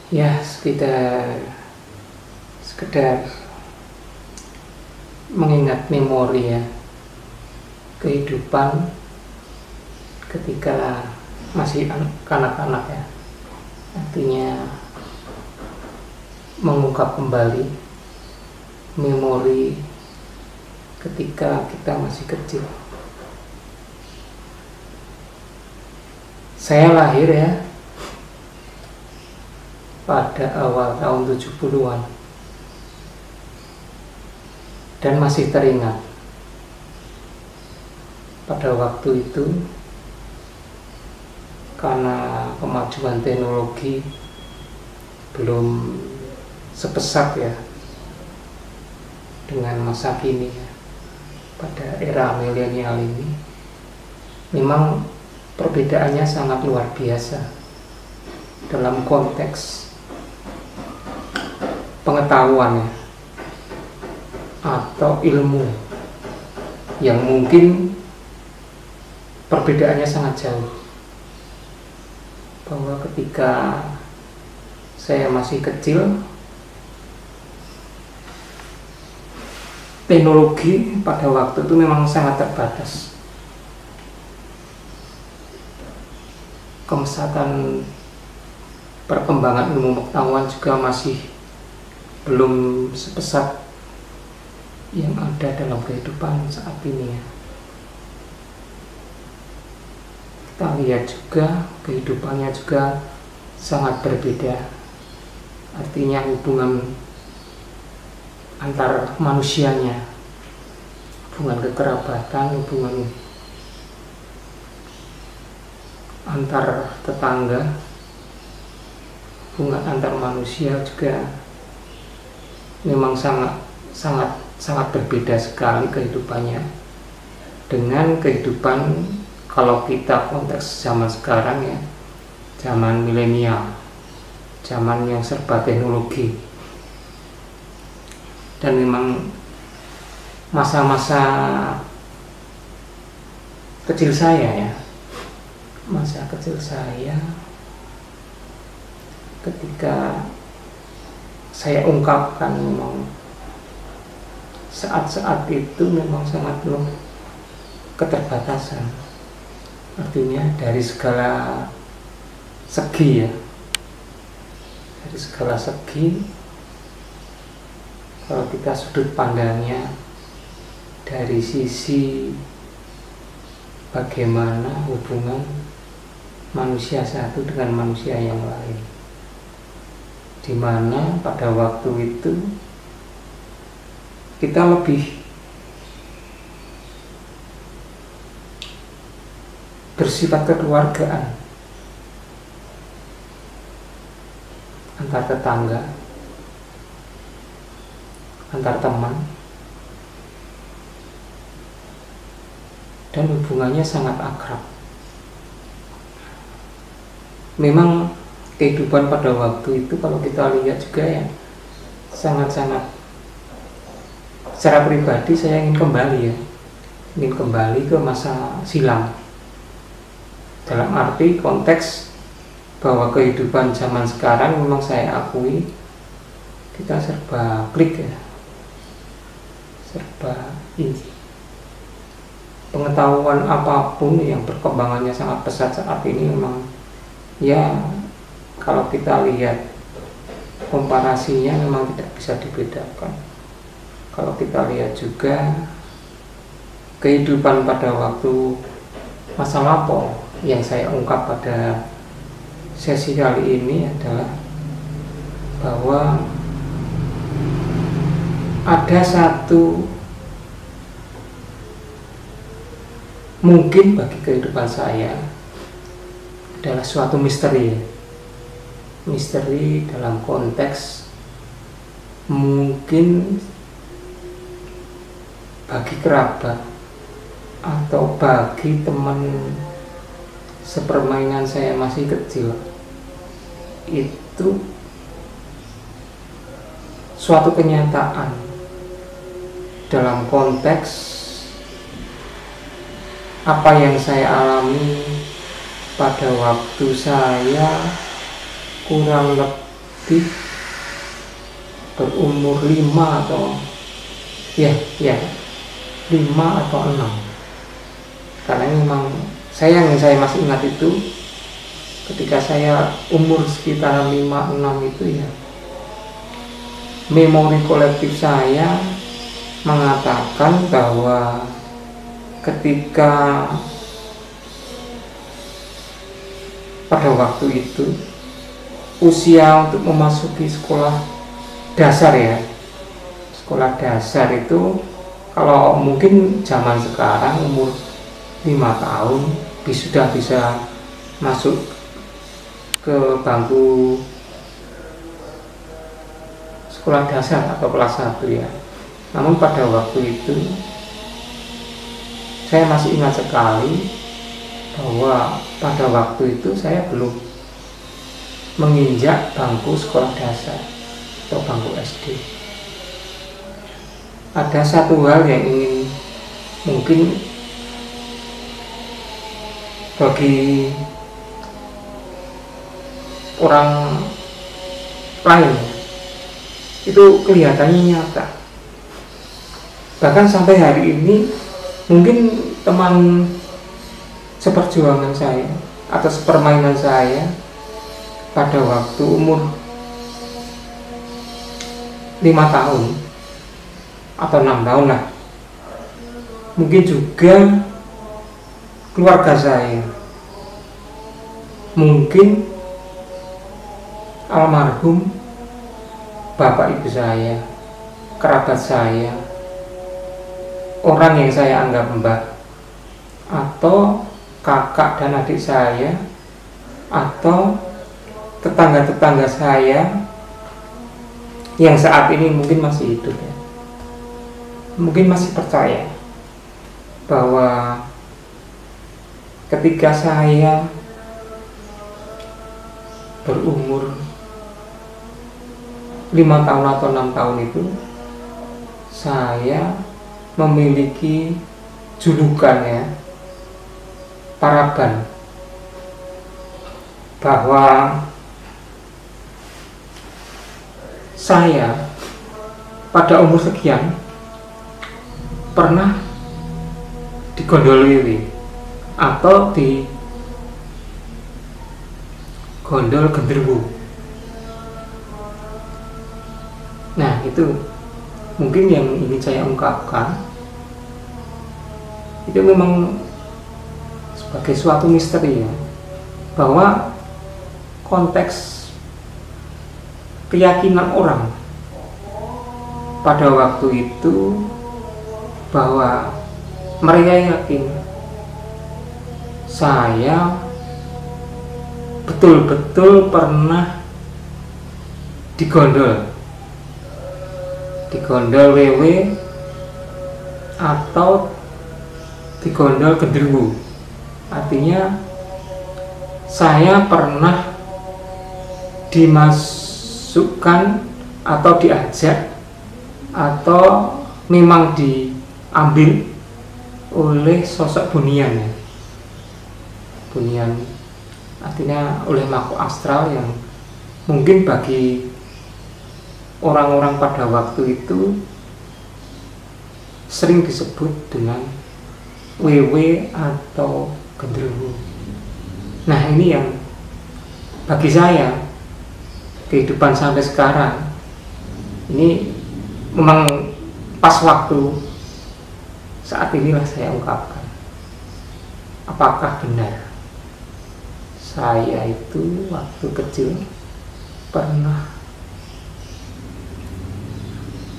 Ya, sekedar mengingat memori ya, kehidupan ketika masih kanak-kanak ya, artinya mengungkap kembali memori ketika kita masih kecil. Saya lahir ya pada awal tahun 70-an dan masih teringat pada waktu itu karena kemajuan teknologi belum sepesat ya dengan masa kini ya. Pada era milenial ini memang perbedaannya sangat luar biasa dalam konteks pengetahuan ya, atau ilmu yang mungkin perbedaannya sangat jauh. Bahwa ketika saya masih kecil, teknologi pada waktu itu memang sangat terbatas. Kemesatan perkembangan ilmu pengetahuan juga masih belum sepesat yang ada dalam kehidupan saat ini ya. Kita lihat juga kehidupannya juga sangat berbeda. Artinya hubungan antar manusianya, hubungan kekerabatan, hubungan antar tetangga, hubungan antar manusia juga memang sangat berbeda sekali kehidupannya dengan kehidupan kalau kita konteks zaman sekarang ya, zaman milenial, zaman yang serba teknologi. Dan memang masa-masa kecil saya ya, masa kecil saya ketika saya ungkapkan memang saat-saat itu memang sangat penuh keterbatasan, artinya dari segala segi ya, dari segala segi. Kalau kita sudut pandangnya dari sisi bagaimana hubungan manusia satu dengan manusia yang lain, di mana pada waktu itu kita lebih bersifat kekeluargaan antar tetangga, antar teman, dan hubungannya sangat akrab. Memang kehidupan pada waktu itu kalau kita lihat juga ya sangat-sangat, secara pribadi saya ingin kembali ke masa silam, dalam arti konteks bahwa kehidupan zaman sekarang memang saya akui kita serba klik ya, serba ini pengetahuan apapun yang perkembangannya sangat pesat saat ini memang ya, kalau kita lihat komparasinya memang tidak bisa dibedakan. Kalau kita lihat juga kehidupan pada waktu masa lampau yang saya ungkap pada sesi kali ini adalah bahwa ada satu mungkin bagi kehidupan saya adalah suatu misteri dalam konteks mungkin bagi kerabat atau bagi teman sepermainan saya masih kecil, itu suatu kenyataan dalam konteks apa yang saya alami pada waktu saya kurang lebih lebih berumur 5 atau ya 5 atau 6, karena memang saya masih ingat itu ketika saya umur sekitar 5-6 itu ya, memori kolektif saya mengatakan bahwa ketika pada waktu itu usia untuk memasuki sekolah dasar ya, sekolah dasar itu kalau mungkin zaman sekarang umur 5 tahun sudah bisa masuk ke bangku sekolah dasar atau kelas 1 ya. Namun pada waktu itu saya masih ingat sekali bahwa pada waktu itu saya belum menginjak bangku sekolah dasar atau bangku SD. Ada satu hal yang ingin mungkin bagi orang lain itu kelihatannya nyata. Bahkan sampai hari ini mungkin teman seperjuangan saya atau sepermainan saya pada waktu umur 5 tahun atau 6 tahun lah, mungkin juga keluarga saya, mungkin almarhum bapak ibu saya, kerabat saya, orang yang saya anggap mbah, atau kakak dan adik saya, atau tetangga-tetangga saya yang saat ini mungkin masih hidup ya, mungkin masih percaya bahwa ketika saya berumur 5 tahun atau 6 tahun itu saya memiliki julukan ya, paraban, bahwa saya pada umur sekian pernah digondol wiwi atau digondol genderuwo. Nah, itu mungkin yang ingin saya ungkapkan. Itu memang sebagai suatu misteri ya, bahwa konteks keyakinan orang pada waktu itu bahwa mereka yakin saya betul-betul pernah digondol wewe atau digondol genderuwo. Artinya saya pernah dimasukkan atau diajak atau memang diambil oleh sosok bunian ya. Bunian artinya oleh makhluk astral yang mungkin bagi orang-orang pada waktu itu sering disebut dengan wewe atau genderuwo. Nah, ini yang bagi saya kehidupan sampai sekarang ini memang pas waktu saat inilah saya ungkapkan, apakah benar saya itu waktu kecil pernah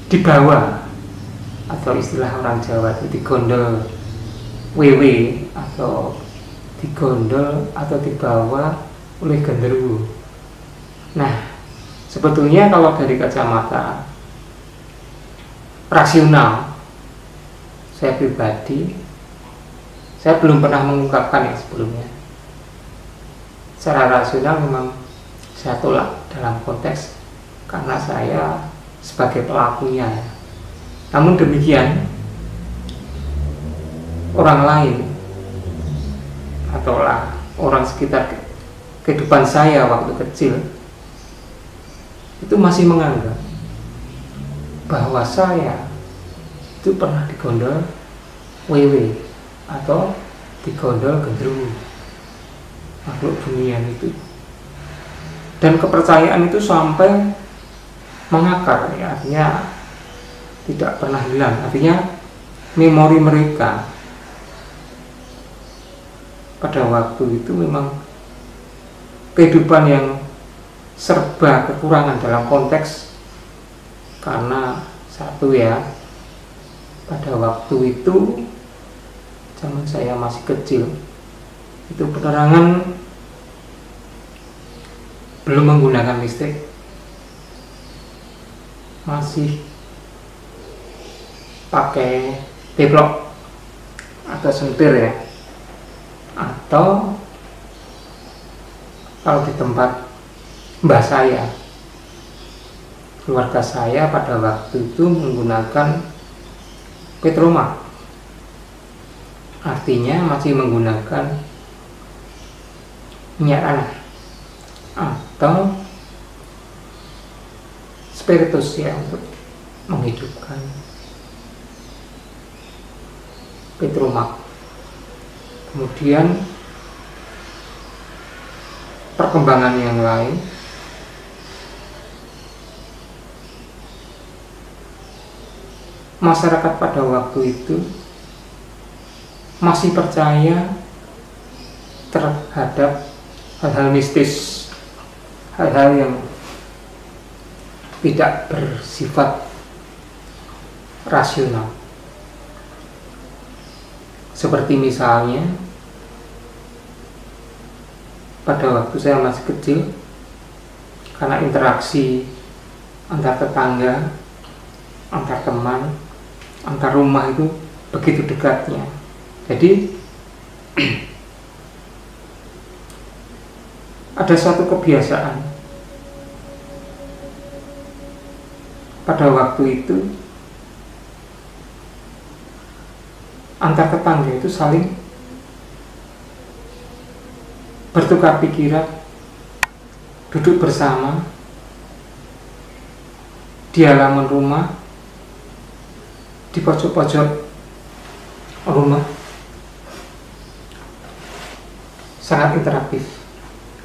dibawa, atau istilah orang Jawa itu digondol wewe atau digondol atau dibawa oleh genderuwo. Nah, sebetulnya kalau dari kacamata rasional, saya pribadi, saya belum pernah mengungkapkan yang sebelumnya. Secara rasional memang saya tolak dalam konteks karena saya sebagai pelakunya. Namun demikian, orang lain atau orang sekitar kehidupan saya waktu kecil itu masih menganggap bahwa saya itu pernah digondol wewe atau digondol gendruwo, makhluk bunian itu. Dan kepercayaan itu sampai mengakar, ya, artinya tidak pernah hilang. Artinya memori mereka pada waktu itu memang kehidupan yang serba kekurangan dalam konteks, karena satu ya, pada waktu itu zaman saya masih kecil itu penerangan belum menggunakan listrik, masih pakai teplok atau sentir ya, atau kalau di tempat mbah saya, keluarga saya pada waktu itu menggunakan petroma, artinya masih menggunakan minyak tanah atau spiritus ya untuk menghidupkan petroma. Kemudian perkembangan yang lain, masyarakat pada waktu itu masih percaya terhadap hal-hal mistis, hal-hal yang tidak bersifat rasional. Seperti misalnya pada waktu saya masih kecil, karena interaksi antar tetangga, antar teman, antar rumah itu begitu dekatnya. Jadi ada suatu kebiasaan pada waktu itu, antar tetangga itu saling bertukar pikiran, duduk bersama di halaman rumah, di pojok-pojok rumah, sangat interaktif.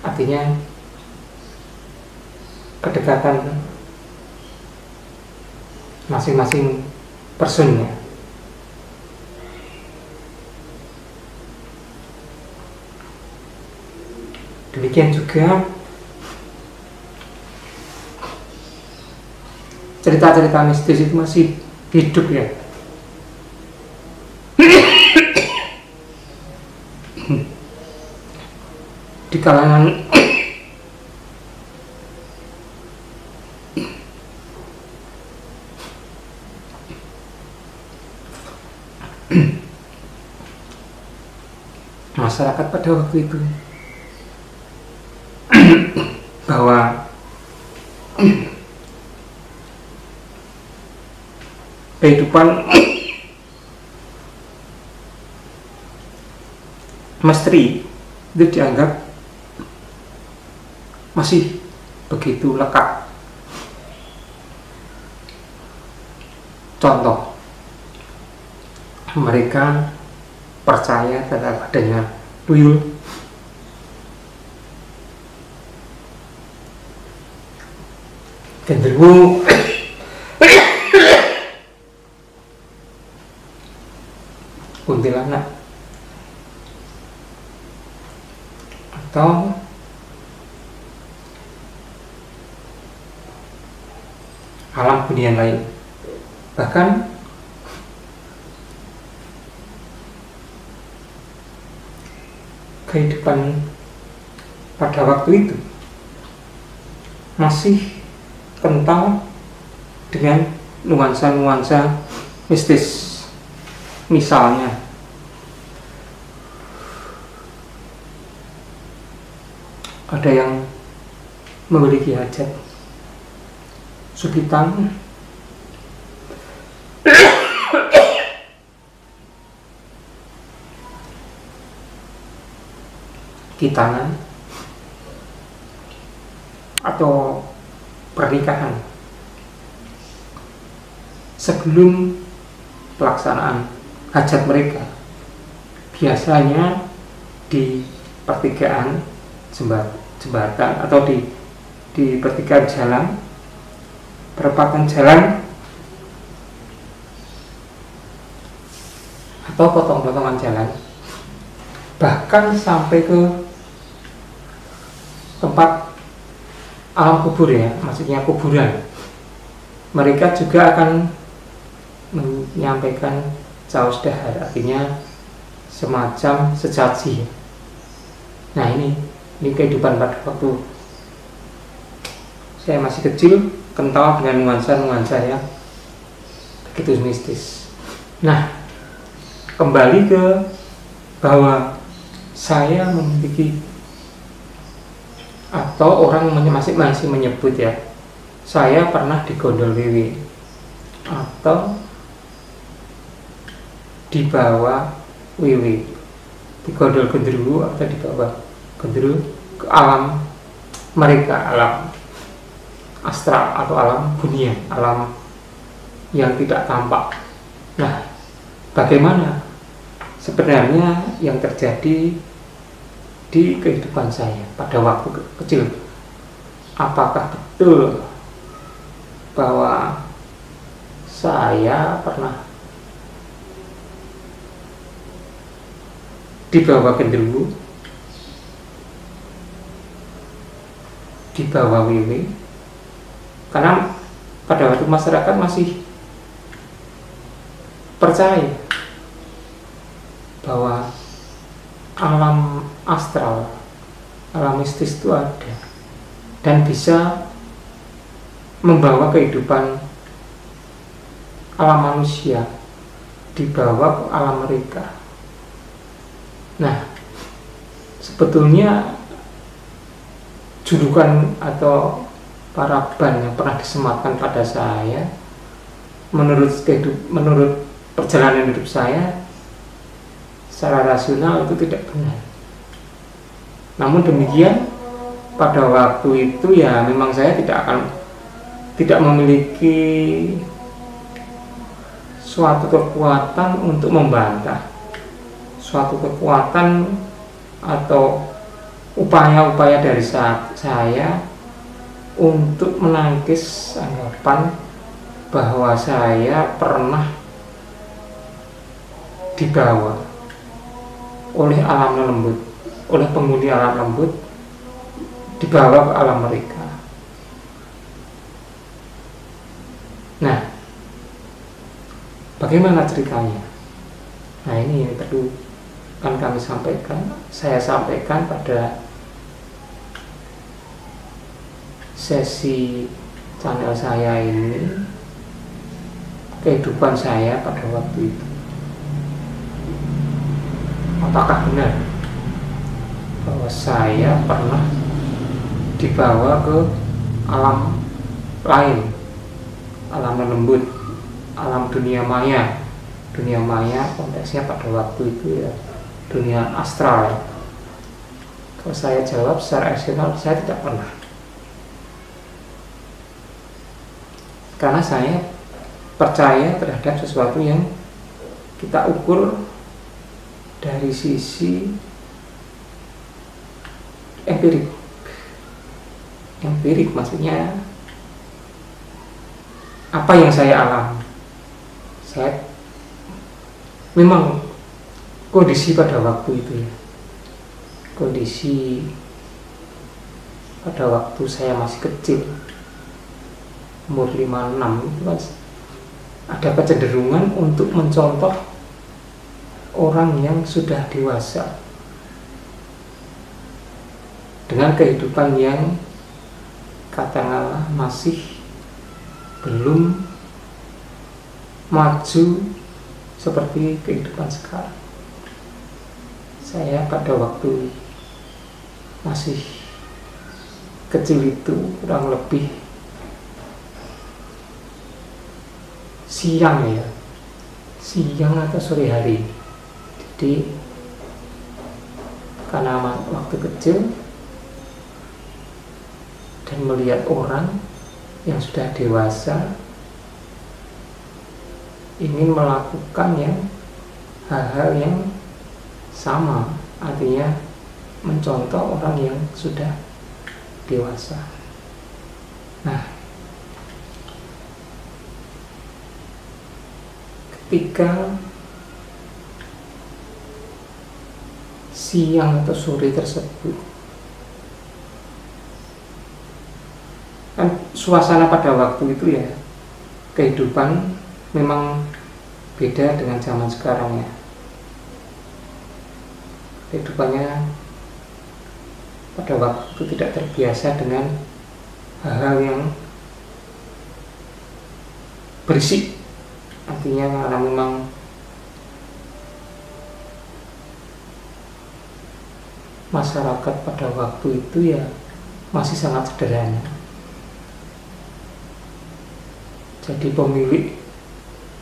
Artinya kedekatan masing-masing personnya. Demikian juga cerita-cerita mistis itu masih hidup ya. Di kalangan masyarakat pada waktu itu, bahwa kehidupan misteri itu dianggap masih begitu lekat. Contoh, mereka percaya terhadap adanya tuyul, gendruwo, kuntilanak, atau alam bunian lain. Bahkan kehidupan pada waktu itu masih kental dengan nuansa-nuansa mistis. Misalnya ada yang memiliki hajat sukitan, kitangan, atau pernikahan. Sebelum pelaksanaan hajat mereka, biasanya di pertigaan jembatan atau di pertigaan jalan, perempatan jalan atau potong-potongan jalan, bahkan sampai ke tempat alam kubur ya, maksudnya kuburan, mereka juga akan menyampaikan caos dahar, artinya semacam sesaji. Nah ini kehidupan pada waktu saya masih kecil, kental dengan nuansa-nuansa yang begitu mistis. Nah, kembali ke bahwa saya memiliki, atau orang masih menyebut ya, saya pernah digondol wiwi atau dibawa wiwi, digondol genderuwo atau dibawa genderuwo ke alam mereka, alam astral atau alam dunia, alam yang tidak tampak. Nah, bagaimana sebenarnya yang terjadi di kehidupan saya pada waktu kecil? Apakah betul bahwa saya pernah dibawa genderuwo, dibawa wiwi? Karena pada waktu masyarakat masih percaya bahwa alam astral, alam mistis itu ada dan bisa membawa kehidupan alam manusia dibawa ke alam mereka. Nah, sebetulnya julukan atau paraban yang pernah disematkan pada saya, menurut perjalanan hidup saya secara rasional itu tidak benar. Namun demikian, pada waktu itu ya memang saya tidak memiliki suatu kekuatan untuk membantah, suatu kekuatan atau upaya-upaya dari saya untuk menangkis anggapan bahwa saya pernah dibawa oleh alam lembut, oleh penghuni alam lembut, dibawa ke alam mereka. Nah, bagaimana ceritanya? Nah, ini perlu kan saya sampaikan pada sesi channel saya ini, kehidupan saya pada waktu itu. Apakah benar bahwa saya pernah dibawa ke alam lain, alam lembut, alam dunia maya? Dunia maya konteksnya pada waktu itu ya dunia astral. Kalau saya jawab secara rasional, saya tidak pernah. Karena saya percaya terhadap sesuatu yang kita ukur dari sisi empirik. Empirik maksudnya apa yang saya alami. Saya memang kondisi pada waktu itu ya, kondisi pada waktu saya masih kecil, umur 5-6 itu kan ada kecenderungan untuk mencontoh orang yang sudah dewasa dengan kehidupan yang katakanlah masih belum maju seperti kehidupan sekarang. Saya pada waktu masih kecil itu kurang lebih siang atau sore hari. Jadi karena waktu kecil dan melihat orang yang sudah dewasa ingin melakukan hal-hal yang sama, artinya mencontoh orang yang sudah dewasa. Nah, ketika siang atau sore tersebut, kan suasana pada waktu itu kehidupan memang beda dengan zaman sekarang kehidupannya pada waktu itu tidak terbiasa dengan hal-hal yang berisik, artinya karena memang masyarakat pada waktu itu masih sangat sederhana. Jadi pemilik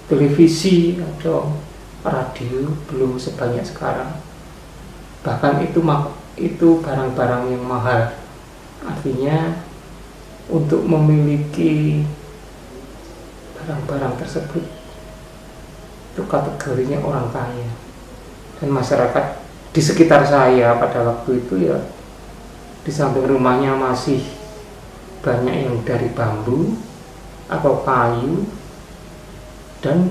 televisi atau radio belum sebanyak sekarang. Bahkan itu barang-barang yang mahal. Artinya untuk memiliki barang-barang tersebut itu kategorinya orang kaya. Dan masyarakat di sekitar saya pada waktu itu di samping rumahnya masih banyak yang dari bambu atau kayu, dan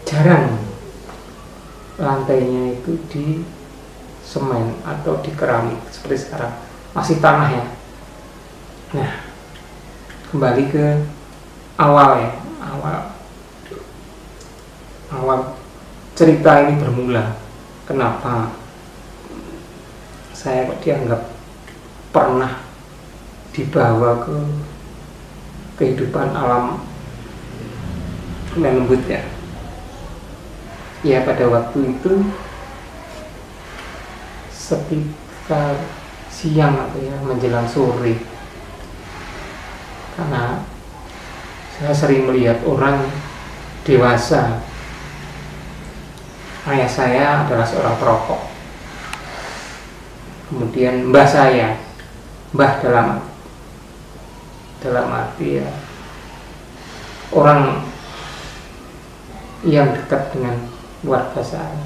jarang lantainya itu di semen atau di keramik seperti sekarang, masih tanah Nah, kembali ke awal awal cerita ini bermula. Kenapa saya kok dianggap pernah dibawa ke kehidupan alam lembut pada waktu itu sekitar siang atau menjelang sore, karena saya sering melihat orang dewasa. Ayah saya adalah seorang perokok, kemudian mbah saya, dalam arti orang yang dekat dengan keluarga saya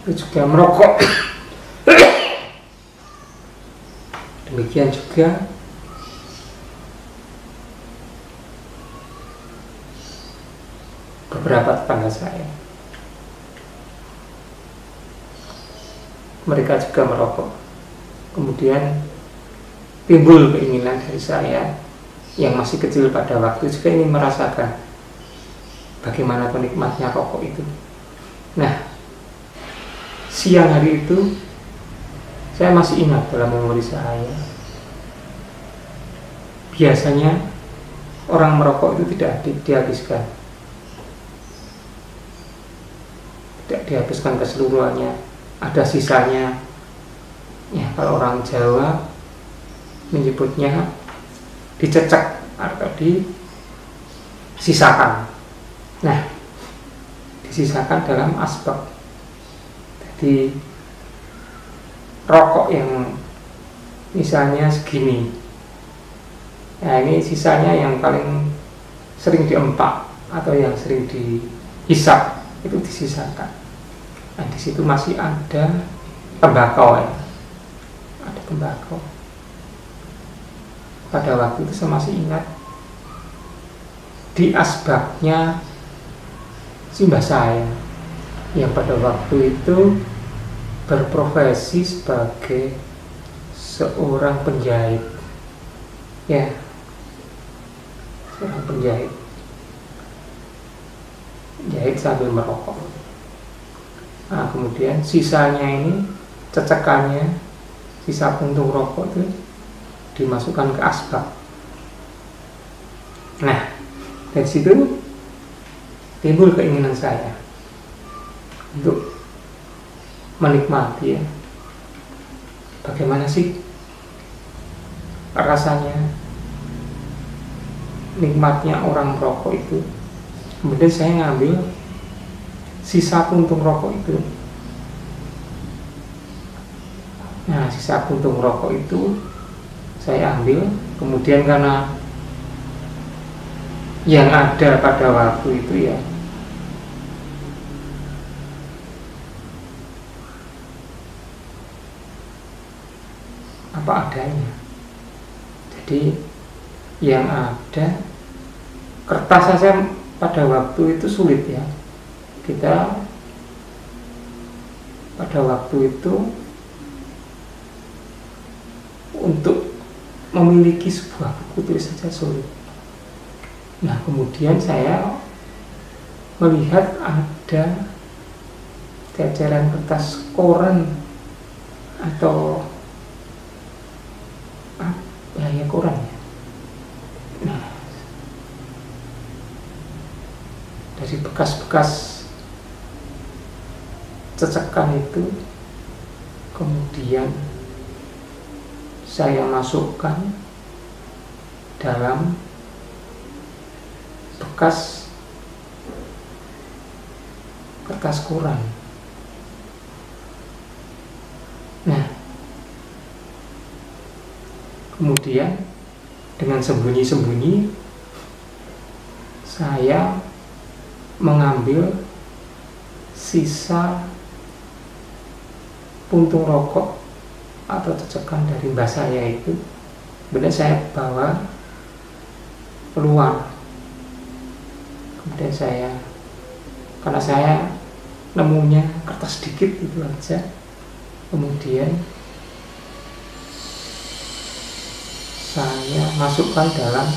itu juga merokok. Demikian juga beberapa tetangga saya, mereka juga merokok. Kemudian timbul keinginan dari saya yang masih kecil pada waktu juga ingin merasakan bagaimana penikmatnya rokok itu. Nah, siang hari itu saya masih ingat dalam memori saya, biasanya orang merokok itu tidak dihabiskan keseluruhannya, ada sisanya. Kalau orang Jawa menyebutnya dicecek atau disisakan. Nah, disisakan dalam asbak. Jadi rokok yang misalnya segini, ini sisanya yang paling sering diempak atau yang sering dihisap itu disisakan. Nah, di situ masih ada tembakau ada tembakau. Pada waktu itu saya masih ingat di asbaknya simbah saya yang pada waktu itu berprofesi sebagai seorang penjahit, seorang penjahit, jahit sambil merokok. Nah, kemudian sisanya ini, cecekannya, sisa puntung rokok itu dimasukkan ke asbak. Nah, dari situ timbul keinginan saya untuk menikmati bagaimana sih rasanya, nikmatnya orang merokok itu. Kemudian saya ngambil sisa puntung rokok itu. Nah, sisa puntung rokok itu saya ambil. Kemudian karena yang ada pada waktu itu ya apa adanya, jadi yang ada kertas saja pada waktu itu sulit ya. Kita pada waktu itu untuk memiliki sebuah buku tulis saja sulit. Nah, kemudian saya melihat ada jajaran kertas koran atau ya koran ya. Nah, dari bekas-bekas cecekan itu kemudian saya masukkan dalam bekas kertas koran. Nah, kemudian dengan sembunyi-sembunyi saya mengambil sisa puntung rokok atau cecekan dari mbah saya itu, kemudian saya bawa keluar. Kemudian saya, karena saya nemunya kertas sedikit itu aja, kemudian saya masukkan dalam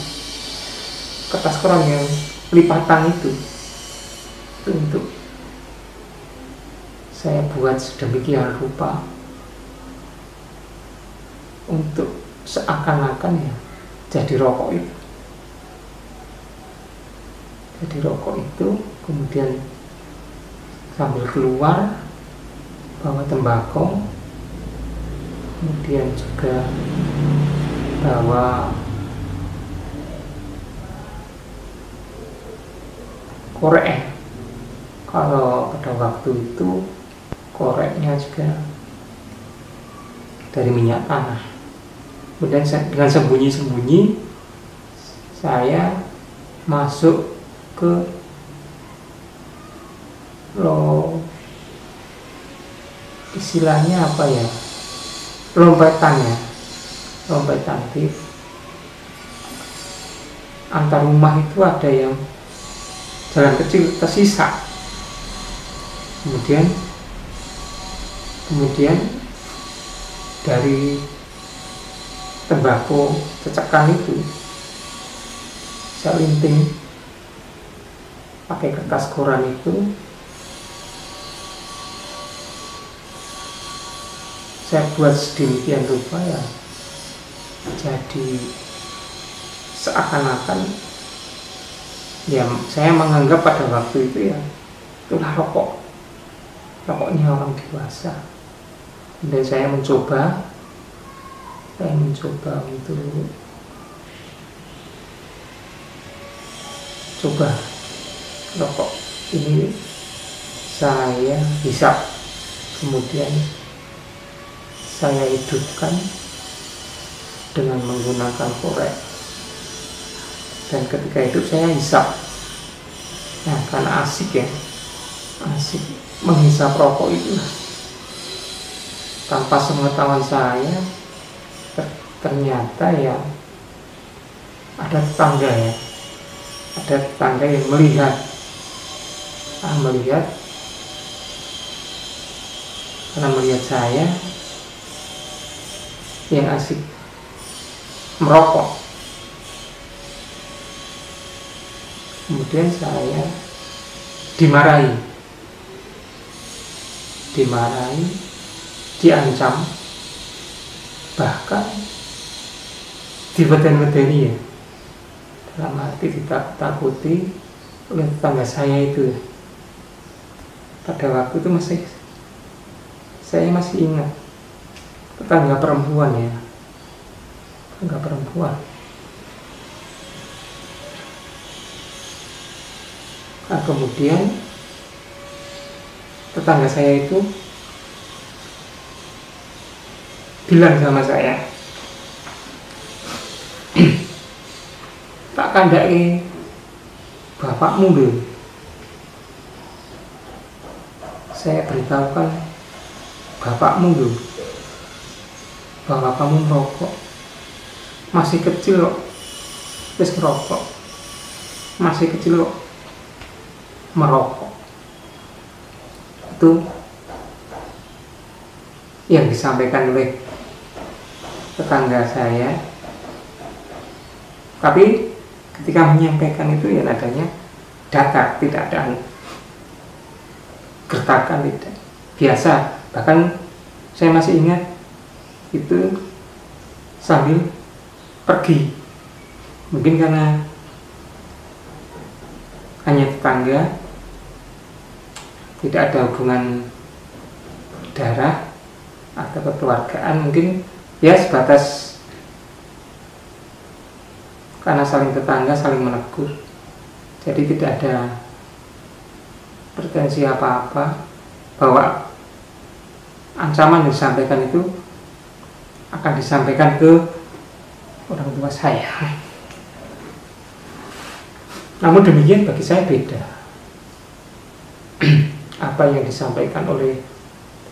kertas koran yang lipatan itu untuk saya buat sedemikian rupa untuk seakan-akan ya jadi rokok itu. Jadi rokok itu kemudian sambil keluar bawa tembakau, kemudian juga bawa korek. Kalau pada waktu itu koreknya juga dari minyak tanah. Kemudian dengan sembunyi-sembunyi saya masuk ke istilahnya apa ya, lompetan di antar rumah itu ada yang jalan kecil tersisa. Kemudian dari tembakau cecekan itu saya linting pakai kertas koran itu, saya buat sedemikian rupa ya, jadi seakan-akan ya saya menganggap pada waktu itu ya itulah rokoknya orang dewasa. Dan saya mencoba untuk coba rokok ini saya hisap, kemudian saya hidupkan dengan menggunakan korek, dan ketika hidup saya hisap. Nah, karena asik menghisap rokok itu tanpa sepengetahuan saya, ternyata ya ada tetangga yang melihat karena melihat saya yang asik merokok. Kemudian saya dimarahi, diancam, bahkan dibeden-bedeni ya, dalam arti ditakut-takuti oleh tetangga saya itu. Pada waktu itu saya masih ingat, tetangga perempuan. Nah, kemudian tetangga saya itu bilang sama saya, tak kandhake bapakmu lho. Saya beritahukan bapakmu lho bahwa kamu merokok, masih kecil kok wis ngerokok, masih kecil kok merokok. Itu yang disampaikan oleh tetangga saya. Tapi ketika menyampaikan itu ya nadanya datar, tidak ada gertakan, tidak biasa. Bahkan saya masih ingat itu sambil pergi, mungkin karena hanya tetangga, tidak ada hubungan darah atau kekeluargaan, mungkin ya sebatas karena saling tetangga, saling menegur, jadi tidak ada pretensi apa-apa bahwa ancaman yang disampaikan itu akan disampaikan ke orang tua saya. Namun demikian bagi saya beda. Apa yang disampaikan oleh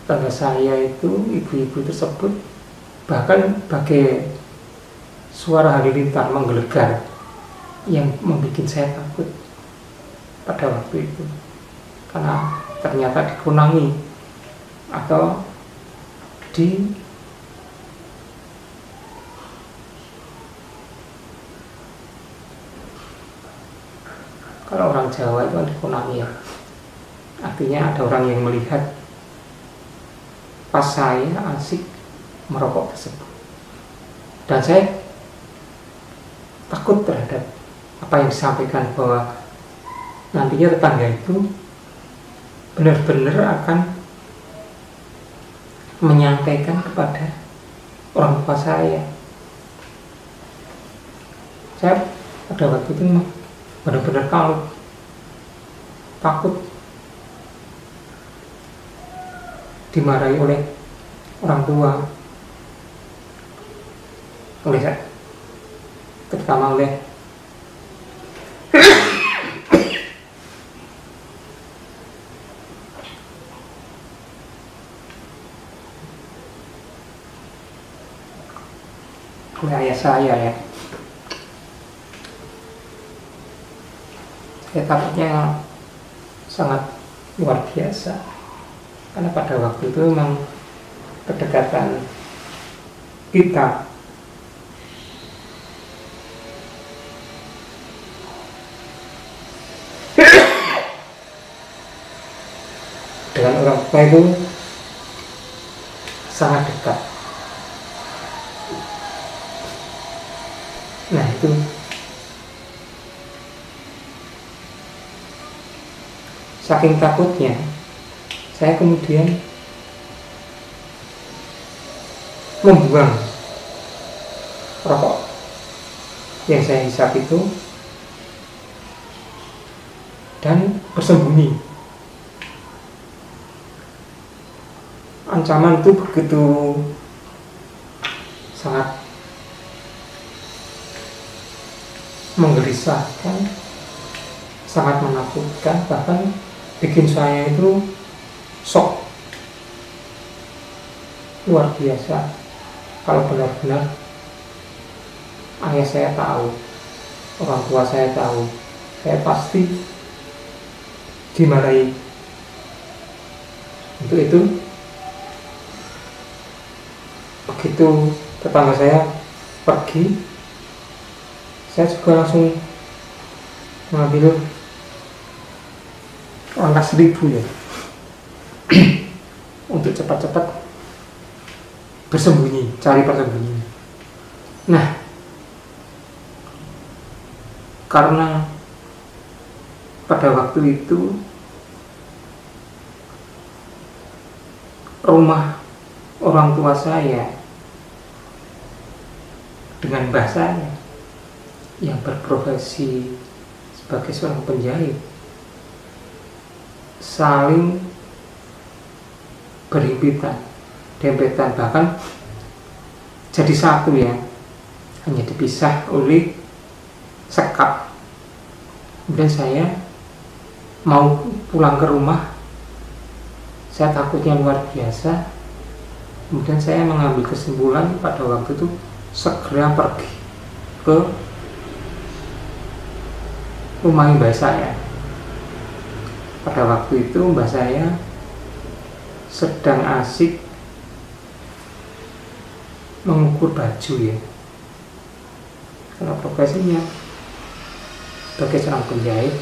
tetangga saya itu, ibu-ibu tersebut, bahkan bagai suara halilintar menggelegar yang membuat saya takut pada waktu itu, karena ternyata dikunangi atau kalau orang Jawa itu dikunangi ya, artinya ada orang yang melihat pas saya asik merokok tersebut, dan saya takut terhadap apa yang disampaikan bahwa nantinya tetangga itu benar-benar akan menyampaikan kepada orang tua saya. Saya pada waktu itu benar-benar kalut, takut dimarahi oleh orang tua, oleh saya, terutama oleh ayah saya ya. Saya takutnya sangat luar biasa, karena pada waktu itu memang kedekatan kita dengan orang tua itu sangat dekat. Nah itu saking takutnya saya kemudian membuang rokok yang saya hisap itu dan bersembunyi. Ancaman itu begitu sangat menggelisahkan, sangat menakutkan, bahkan bikin saya itu shock luar biasa. Kalau benar-benar ayah saya tahu, orang tua saya tahu, saya pasti dimarahi. Untuk itu begitu tetangga saya pergi, saya juga langsung mengambil langkah 1000 ya untuk cepat-cepat bersembunyi, cari persembunyian. Nah, karena pada waktu itu rumah orang tua saya dengan mbah saya yang berprofesi sebagai seorang penjahit saling berhimpitan, dempetan, bahkan jadi satu ya, hanya dipisah oleh sekap. Kemudian saya mau pulang ke rumah, saya takutnya luar biasa. Kemudian saya mengambil kesimpulan pada waktu itu segera pergi ke rumah mbah saya. Pada waktu itu mbah saya sedang asik mengukur baju ya, karena profesinya sebagai seorang penjahit.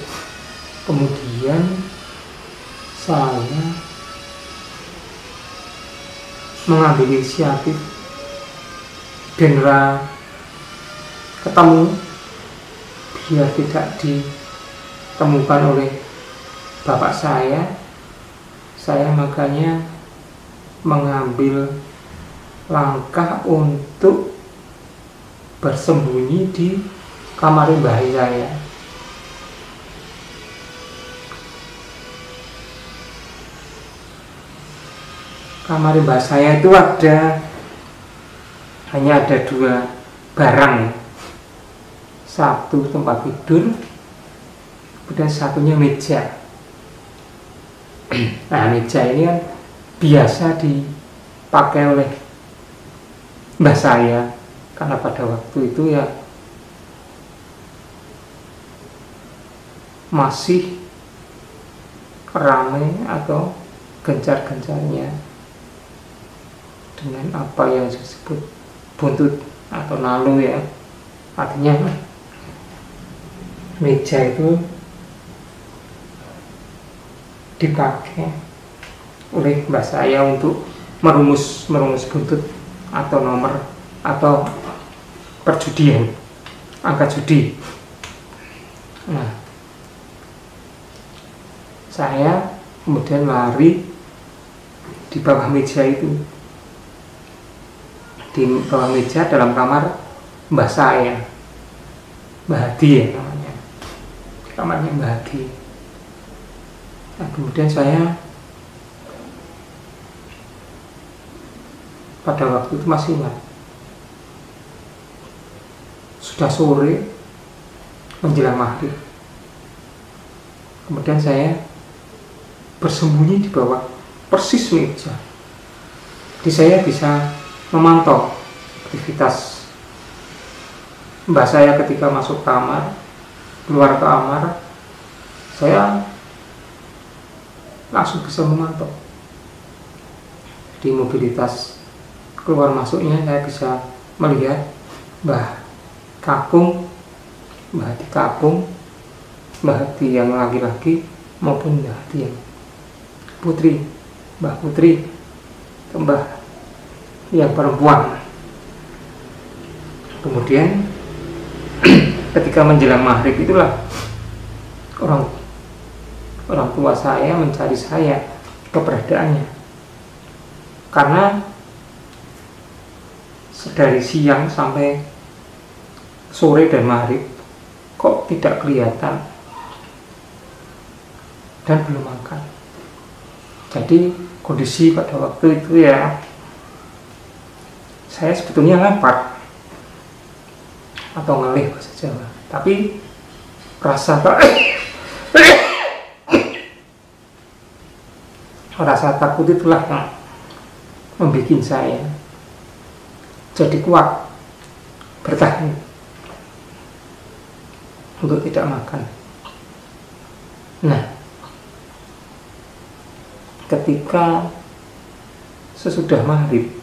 Kemudian saya mengambil inisiatif genre ketemu biar tidak ditemukan oleh bapak saya makanya mengambil langkah untuk bersembunyi di kamar mbah saya. Kamar mbah saya itu hanya ada 2 barang, satu tempat tidur, kemudian satunya meja. Nah, meja ini kan biasa dipakai oleh mbah saya karena pada waktu itu ya masih ramai atau gencar-gencarnya dengan apa yang disebut buntut atau nalu ya. Artinya meja itu dipakai oleh mbah saya untuk merumus buntut atau nomor atau perjudian, angka judi. Nah, saya kemudian lari di bawah meja itu, di bawah meja dalam kamar mbah saya, Mbah Hadi ya namanya, kamarnya Mbah Hadi. Nah, kemudian saya pada waktu itu masih ingat, sudah sore menjelang maghrib. Kemudian saya bersembunyi di bawah persis meja. Jadi saya bisa memantau aktivitas mbah saya ketika masuk kamar, keluar kamar, saya langsung bisa memantau. Di mobilitas keluar masuknya saya bisa melihat Mbah Kakung, Mbah Hadi Kakung, Mbah Hadi yang laki-laki maupun Mbah Hadi yang putri, Mbah Putri, Mbah yang perempuan. Kemudian ketika menjelang maghrib itulah orang tua saya mencari saya keberadaannya, karena dari siang sampai sore dan maghrib kok tidak kelihatan dan belum makan. Jadi kondisi pada waktu itu ya saya sebetulnya lapar atau ngelih bahasa Jawa, tapi rasa takut itulah yang membuat saya jadi kuat bertahan untuk tidak makan. Nah, ketika sesudah maghrib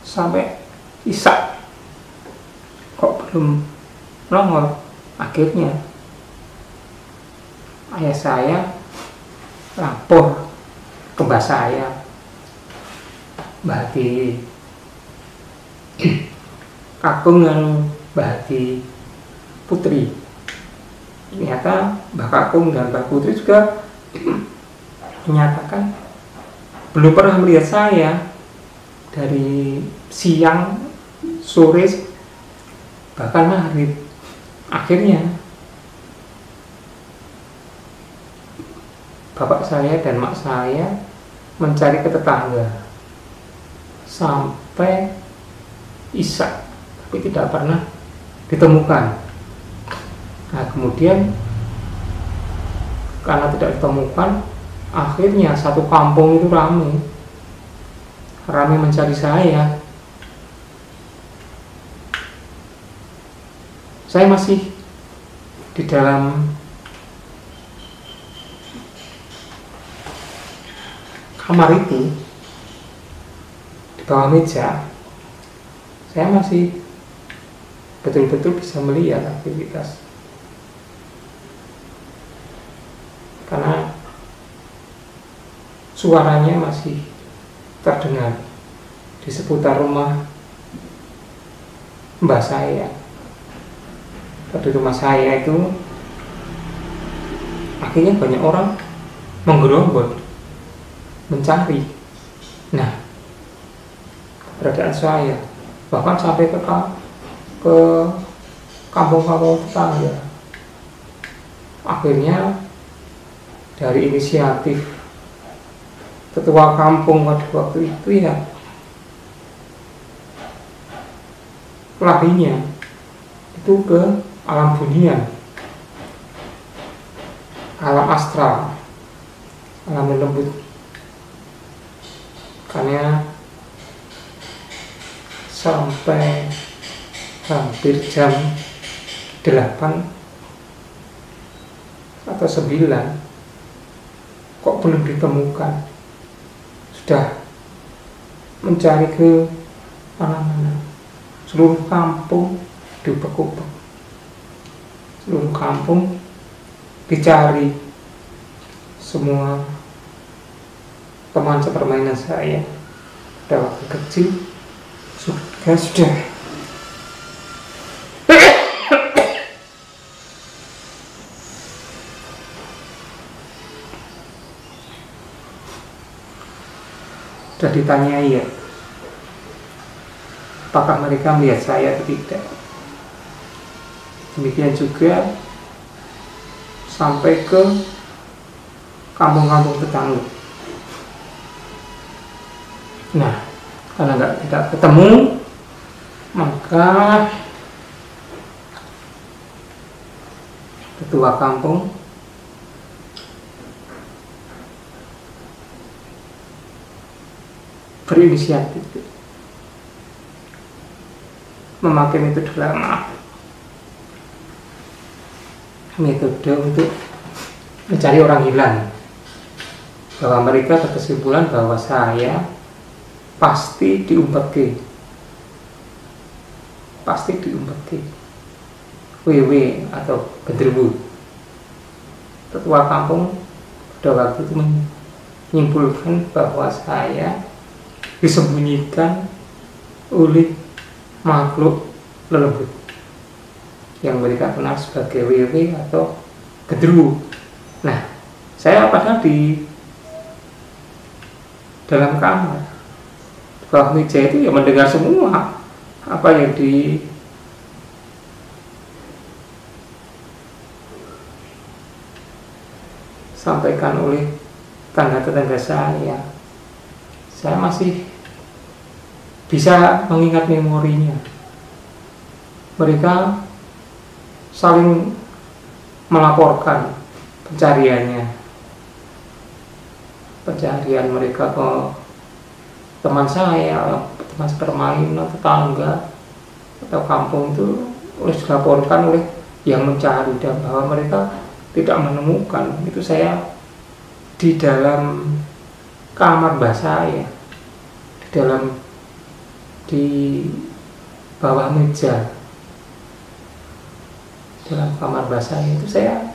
sampai isya kok belum nongol, akhirnya ayah saya lapor ke mbah saya, Mbah Hadi Kakung dan Mbah Hadi Putri. Ternyata Mbah Kakung dan Mbah Putri juga menyatakan belum pernah melihat saya dari siang, sore, bahkan maghrib. Akhirnya bapak saya dan mak saya mencari ke tetangga sampai isya, tapi tidak pernah ditemukan. Nah kemudian karena tidak ditemukan, akhirnya satu kampung itu ramai mencari saya. Saya masih di dalam kamar itu, di bawah meja. Saya masih betul-betul bisa melihat aktivitas, karena suaranya masih terdengar di seputar rumah mbah saya. Di rumah saya itu akhirnya banyak orang menggerombol mencari. Nah, keberadaan saya bahkan sampai ke kampung-kampung tetangga. Akhirnya dari inisiatif ketua kampung pada waktu itu ya, larinya itu ke alam dunia, alam astral, alam lembut. Karena sampai hampir jam 8 atau 9 kok belum ditemukan. Sudah mencari ke mana-mana, seluruh kampung diubek-ubek, seluruh kampung dicari. Semua teman sepermainan saya pada waktu kecil sudah ditanyai ya, apakah mereka melihat saya atau tidak. Demikian juga sampai ke kampung-kampung tetangga. Nah, karena tidak ketemu, maka ketua kampung berinisiatif memakai metode lama, metode untuk mencari orang hilang, bahwa mereka berkesimpulan bahwa saya pasti diumpeti WW atau genderuwo. Ketua kampung pada waktu itu menyimpulkan bahwa saya disembunyikan oleh makhluk lelembut yang mereka kenal sebagai WW atau genderuwo. Nah, saya padahal di dalam kamar, di bawah meja itu ya mendengar semua apa yang disampaikan oleh tetangga saya. Saya masih bisa mengingat memorinya. Mereka saling melaporkan pencarian mereka ke teman saya, teman sepermainan, tetangga atau kampung itu dilaporkan oleh yang mencari, dan bahwa mereka tidak menemukan. Itu saya di dalam kamar mbah saya, di bawah meja dalam kamar mbah saya itu, saya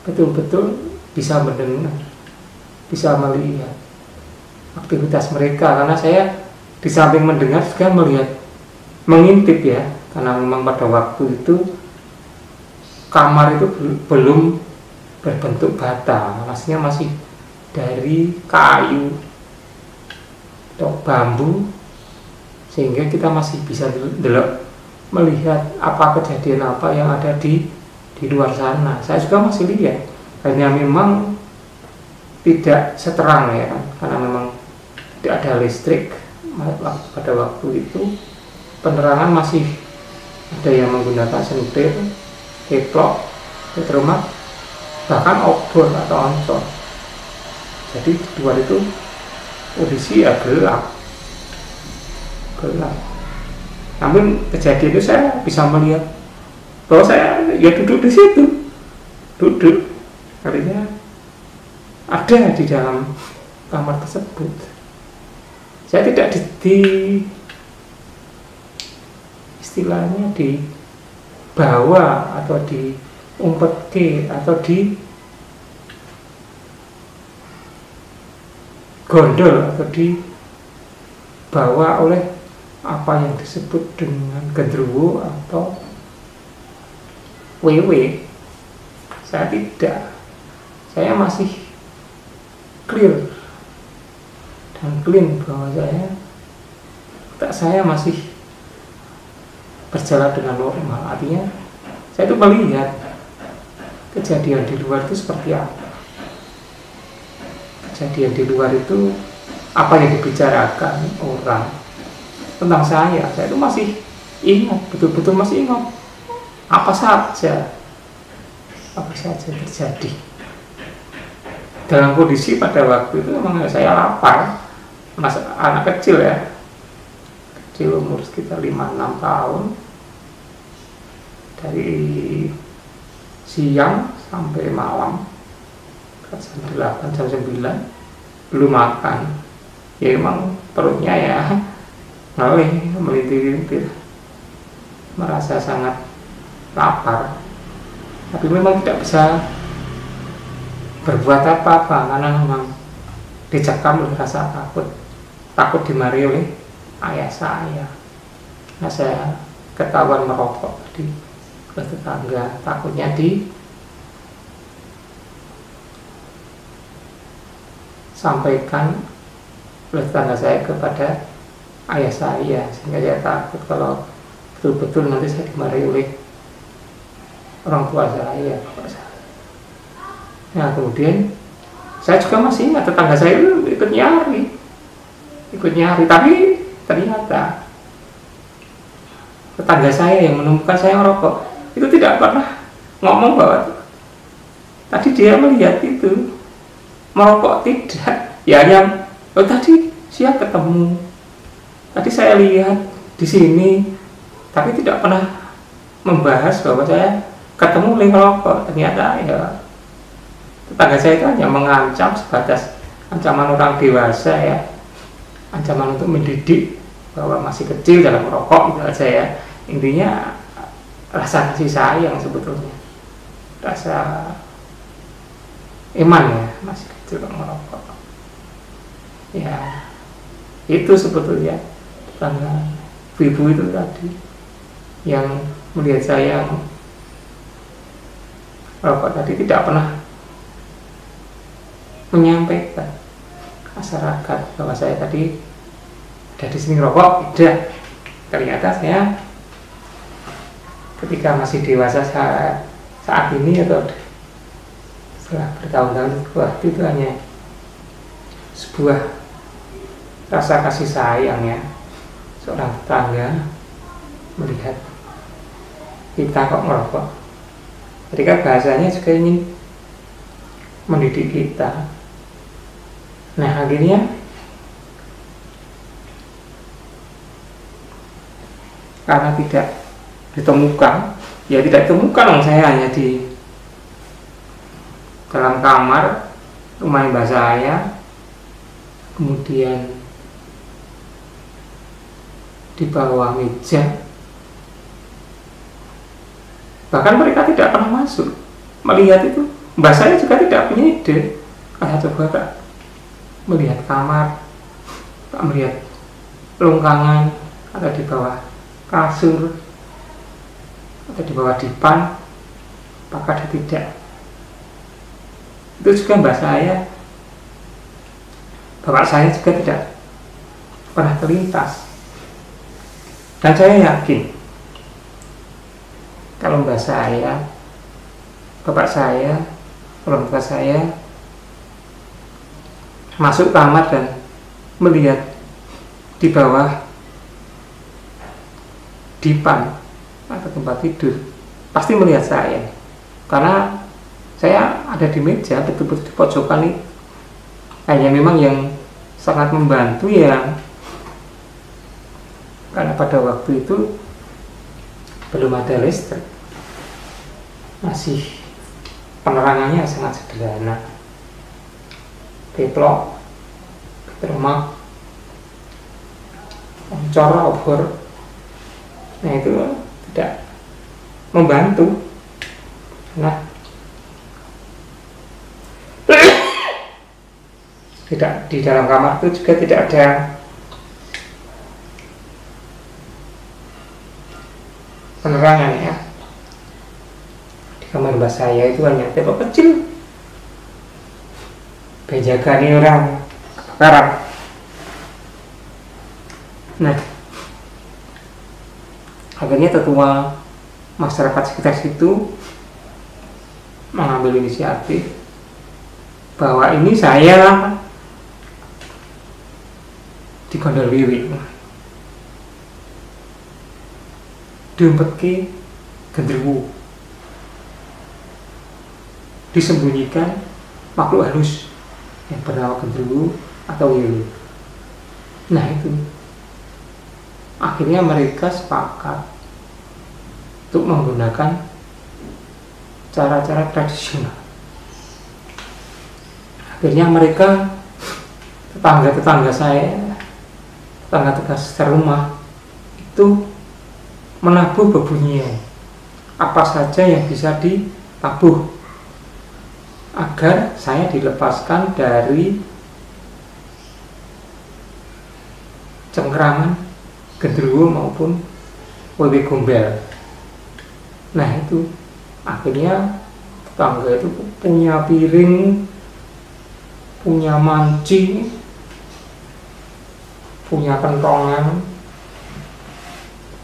betul-betul bisa mendengar, bisa melihat aktivitas mereka. Karena saya di samping mendengar juga melihat, mengintip ya, karena memang pada waktu itu kamar itu belum berbentuk bata, maksudnya masih dari kayu atau bambu, sehingga kita masih bisa melihat apa kejadian apa yang ada di luar sana. Saya juga masih lihat, hanya memang tidak seterang ya kan, karena memang tidak ada listrik pada waktu itu. Penerangan masih ada yang menggunakan sentir, keplok, di rumah bahkan obor atau oncor. Jadi di luar itu kondisi ya gelap. Namun kejadian itu saya bisa melihat bahwa saya ya duduk di situ, artinya ada di dalam kamar tersebut. Saya tidak di istilahnya dibawa atau diumpet atau di gondol atau dibawa oleh apa yang disebut dengan genderuwo atau WW. Saya tidak, saya masih clear dan clean bahwa saya masih berjalan dengan normal. Artinya saya itu melihat kejadian di luar itu seperti apa. Kejadian di luar itu apa yang dibicarakan orang tentang saya itu masih ingat, betul-betul masih ingat apa saja terjadi. Dalam kondisi pada waktu itu memang saya lapar, anak kecil ya, kecil umur sekitar 5-6 tahun, dari siang sampai malam jam 8, jam 9 belum makan. Ya emang perutnya ya ngelih, melintir-lintir, merasa sangat lapar, tapi memang tidak bisa berbuat apa-apa karena memang dicekam oleh rasa takut dimarahi oleh ayah saya. Nah, saya ketahuan merokok tadi ke tetangga, takutnya disampaikan oleh tetangga saya kepada ayah saya, sehingga saya takut kalau betul-betul nanti saya dimarahi oleh orang tua saya, bapak saya. Nah, kemudian saya juga masih ingat tetangga saya itu ikut nyari, tapi ternyata tetangga saya yang menemukan saya merokok itu tidak pernah ngomong bahwa tadi dia melihat itu merokok, tidak. Ya hanya tadi siap ketemu, tadi saya lihat di sini, tapi tidak pernah membahas bahwa saya ketemu oleh merokok. Ternyata ya tetangga saya itu hanya mengancam sebatas ancaman orang dewasa ya, ancaman untuk mendidik bahwa masih kecil dalam merokok gitu aja ya. Intinya rasa kasih sayang sebetulnya, rasa iman ya, masih kecil merokok ya. Itu sebetulnya tetangga ibu itu tadi yang melihat saya merokok tadi tidak pernah menyampaikan ke masyarakat bahwa saya tadi ada di sini rokok. Tidak. Ternyata saya ketika masih dewasa saat ini atau setelah bertahun-tahun waktu itu hanya sebuah rasa kasih sayang ya, seorang tetangga melihat kita kok merokok. Ketika bahasanya juga ingin mendidik kita. Nah, akhirnya karena tidak ditemukan, ya tidak ditemukan, saya hanya di dalam kamar rumah mbak saya, kemudian di bawah meja, bahkan mereka tidak pernah masuk melihat itu. Mbak saya juga tidak punya ide, coba Kak melihat kamar, Kak melihat longkangan, ada di bawah kasur, ada di bawah dipan, apakah ada tidak. Itu juga mbak saya, bapak saya juga tidak pernah terlintas. Dan saya yakin kalau mbak saya, bapak saya, orang tua saya masuk kamar dan melihat di bawah dipan atau tempat tidur, pasti melihat saya. karena saya ada di meja betul-betul di pojokan itu. Hanya memang yang sangat membantu ya, karena pada waktu itu belum ada listrik, masih penerangannya sangat sederhana, keplok, termak, oncor, obor. Nah itu tidak membantu. Nah, tidak, di dalam kamar itu juga tidak ada penerangan ya. Di kamar mbak saya itu hanya tembok kecil, penjaga ini orang kebakaran. Nah, akhirnya tetua masyarakat sekitar situ mengambil inisiatif bahwa ini saya di Gondolwiwi diumpetke genderuwo, disembunyikan makhluk halus yang bernama genderuwo atau wiwi. Nah itu akhirnya mereka sepakat untuk menggunakan cara-cara tradisional. Akhirnya mereka, tetangga-tetangga saya, tetangga-tetangga serumah itu menabuh bebunyian apa saja yang bisa ditabuh agar saya dilepaskan dari cengkraman genderuwo maupun wewe gombel. Nah itu akhirnya tetangga itu punya piring, punya manci, punya kentongan,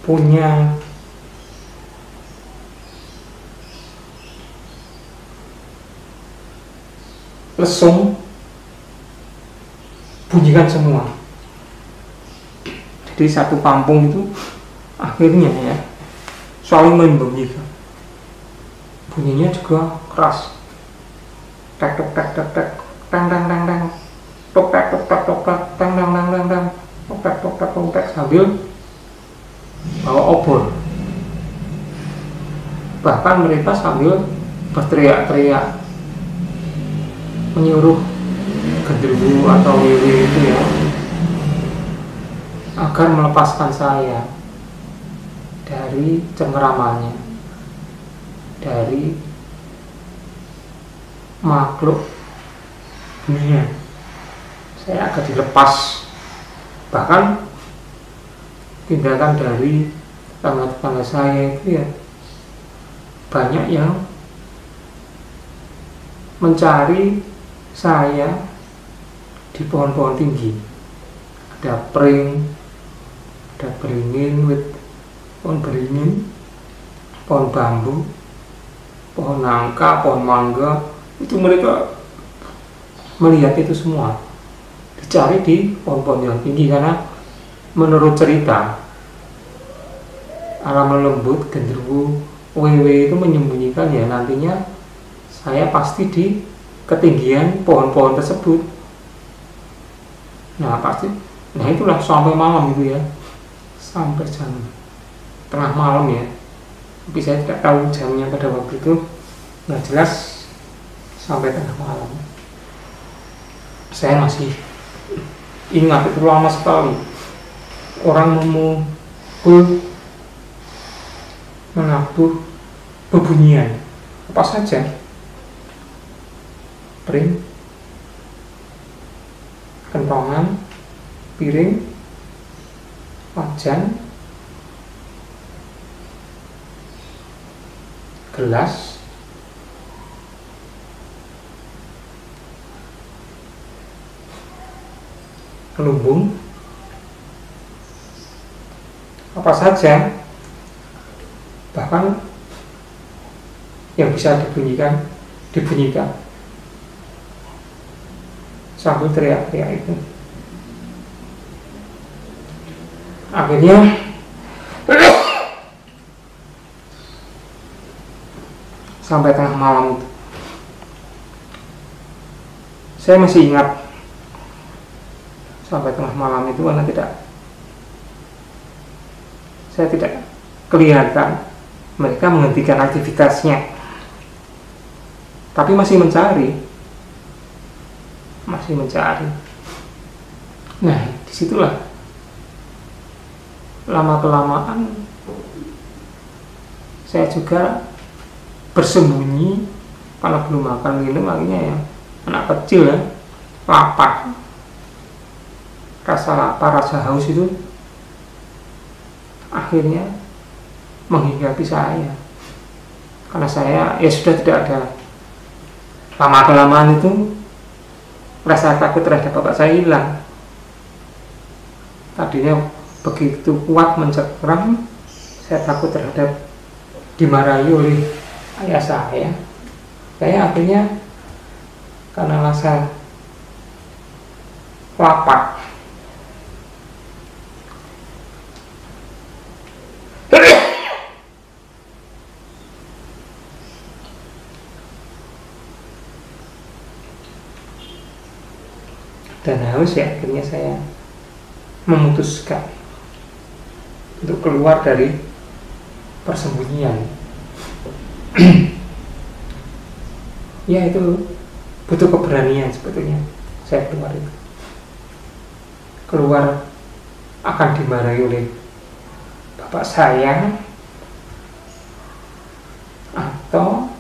punya lesung, bunyikan semua. Jadi satu kampung itu akhirnya ya saling membunyikan. Bunyinya juga keras, tek tek tek tek tek, tang tang tang tang, tok tek tok tek tok tek, tang tang tang tang tang, tok tek tok tek tok tek, sambil bawa obor. Bahkan mereka sambil berteriak-teriak menyuruh genderuwo atau wewe itu ya agar melepaskan saya dari cengkeramannya, dari makhluk dunia. Saya akan dilepas. Bahkan tindakan dari tetangga-tetangga saya itu ya banyak yang mencari saya di pohon-pohon tinggi. Ada pring, ada beringin, pohon beringin, pohon bambu, pohon nangka, pohon mangga. Itu mereka melihat itu semua dicari di pohon-pohon yang tinggi, karena menurut cerita alam lembut genderuwo wewe itu menyembunyikan ya nantinya saya pasti di ketinggian pohon-pohon tersebut. Nah pasti, nah itulah sampai malam itu ya, sampai jam tengah malam ya, tapi saya tidak tahu jamnya pada waktu itu. Nah jelas sampai tengah malam. Saya masih ingat itu lama sekali. Orang memukul, menabuh bebunyian apa saja, pring, kentongan, piring, wajan, gelas, kelumbung, apa saja, bahkan yang bisa dibunyikan sambil teriak-teriak itu. Akhirnya sampai tengah malam itu. Saya masih ingat sampai tengah malam itu karena saya tidak kelihatan mereka menghentikan aktivitasnya, tapi masih mencari. Nah, disitulah lama kelamaan saya juga bersembunyi karena belum makan minum. Akhirnya ya anak kecil ya, lapar, rasa lapar, rasa haus itu akhirnya menghinggapi saya, karena saya ya sudah tidak ada, lama kelamaan itu rasa takut terhadap bapak saya hilang. Tadinya begitu kuat mencekram, saya takut terhadap dimarahi oleh ayah saya. Saya akhirnya karena rasa lapar, dan haus ya, akhirnya saya memutuskan untuk keluar dari persembunyian. Ya, itu butuh keberanian sebetulnya. Saya keluar akan dimarahi oleh bapak saya, atau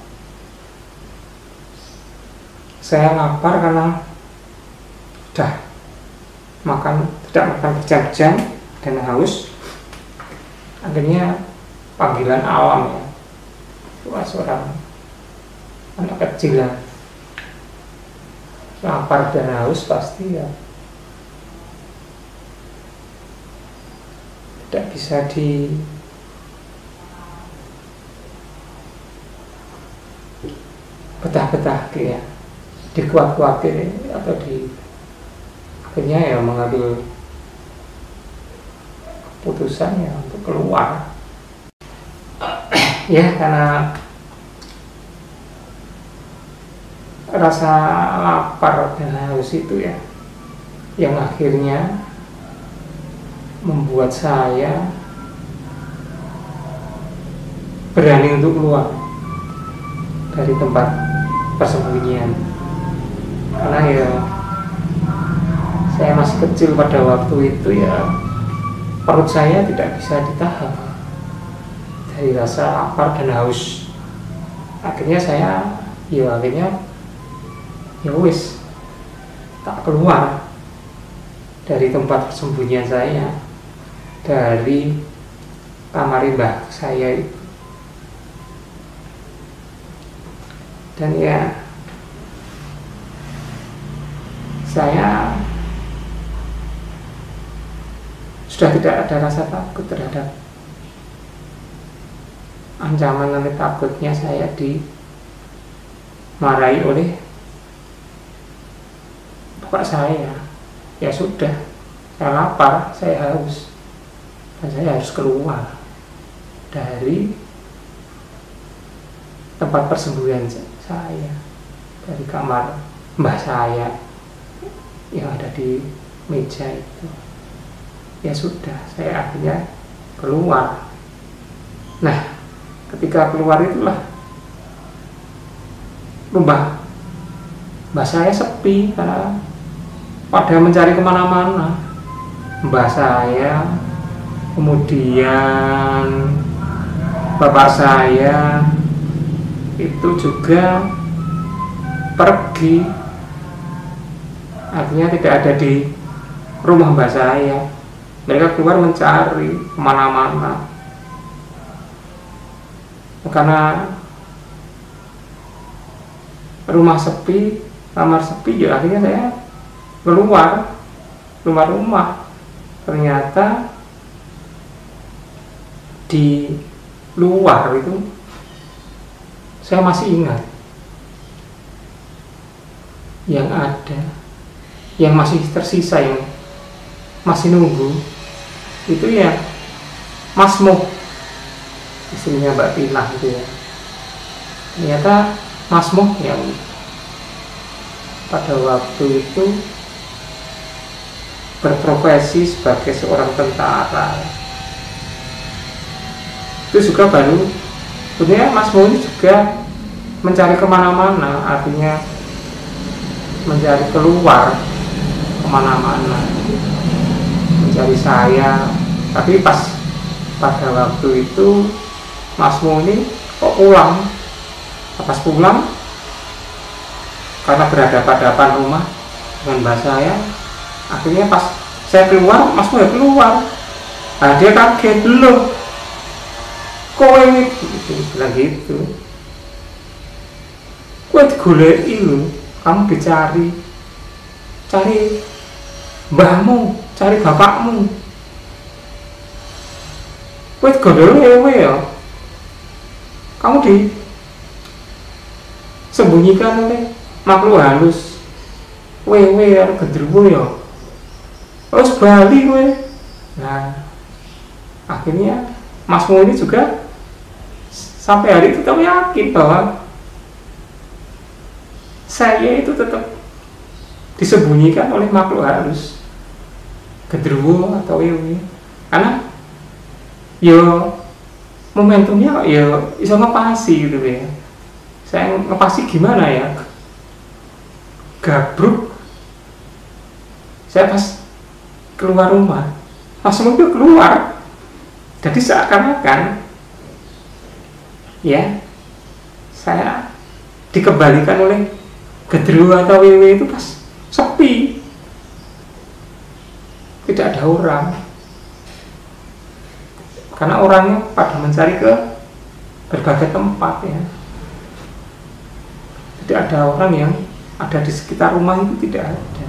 saya lapar karena sudah tidak makan berjam-jam dan haus. Akhirnya panggilan alam ya, seorang anak kecil ya, lapar dan haus pasti ya tidak bisa betah-betah ya, dikuat-kuatin atau akhirnya ya mengambil keputusan ya untuk keluar. Ya, karena rasa lapar dan haus itu ya yang akhirnya membuat saya berani untuk keluar dari tempat persembunyian. Karena ya saya masih kecil pada waktu itu, ya perut saya tidak bisa ditahan dari rasa lapar dan haus. Akhirnya ya wis tak keluar dari tempat persembunyian saya, dari kamar mbah saya itu. Dan ya saya sudah tidak ada rasa takut terhadap ancaman nanti takutnya saya dimarahi oleh bapak saya. Ya sudah, saya lapar, saya haus, dan saya harus keluar dari tempat persembunyian saya, dari kamar mbah saya yang ada di meja itu. Ya sudah, saya akhirnya keluar. Nah, ketika keluar itulah mbah saya sepi karena pada mencari kemana-mana. Mbah saya, kemudian bapak saya itu juga pergi, artinya tidak ada di rumah mbah saya. Mereka keluar mencari kemana-mana. Karena rumah sepi, kamar sepi, ya akhirnya saya keluar rumah. Ternyata di luar itu saya masih ingat yang ada, yang masih tersisa, yang masih nunggu itu ya Mas Mo, istrinya Mbak Tina itu ya. Ternyata Mas Moh yang pada waktu itu berprofesi sebagai seorang tentara itu juga baru. Sebenarnya Mas Moh ini juga mencari kemana-mana, artinya mencari keluar kemana-mana, mencari saya. Tapi pada waktu itu Mas Moh ini kok pulang. Pas pulang, karena berhadapan-hadapan rumah dengan mbak saya, akhirnya pas saya keluar, Mas Moh ya keluar. Nah, dia kaget, loh kowe gitu, bilang gitu, kowe digoleki lho, kamu dicari, cari mbahmu, cari bapakmu, kowe digoleki ya, kamu disembunyikan oleh makhluk halus, wewe arep gendruwo ya, terus bali kowe. Nah, akhirnya Mas Moh ini juga sampai hari itu tetap yakin bahwa saya itu tetap disembunyikan oleh makhluk halus, gendruwo atau wewe. Karena yo momentumnya ya bisa ngepasi gitu ya. Saya ngepasi gimana ya, gabruk. Saya pas keluar rumah, Mas Moh itu keluar. Jadi seakan-akan ya saya dikembalikan oleh gendruwo atau wewe itu pas sepi, tidak ada orang, karena orangnya pada mencari ke berbagai tempat ya. Tidak ada orang yang ada di sekitar rumah itu, tidak ada.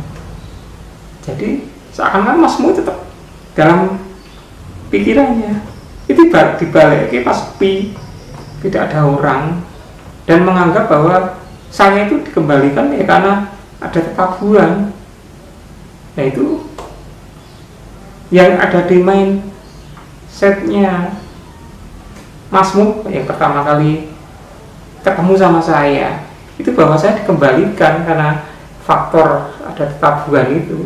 Jadi seakan-akan Mas Moh tetap dalam pikirannya itu dibalik pas sepi, tidak ada orang, dan menganggap bahwa saya itu dikembalikan ya karena ada ketabuhan. Nah, itu yang ada di main setnya Mas Moh yang pertama kali ketemu sama saya itu, bahwa saya dikembalikan karena faktor ada ketabuhan itu.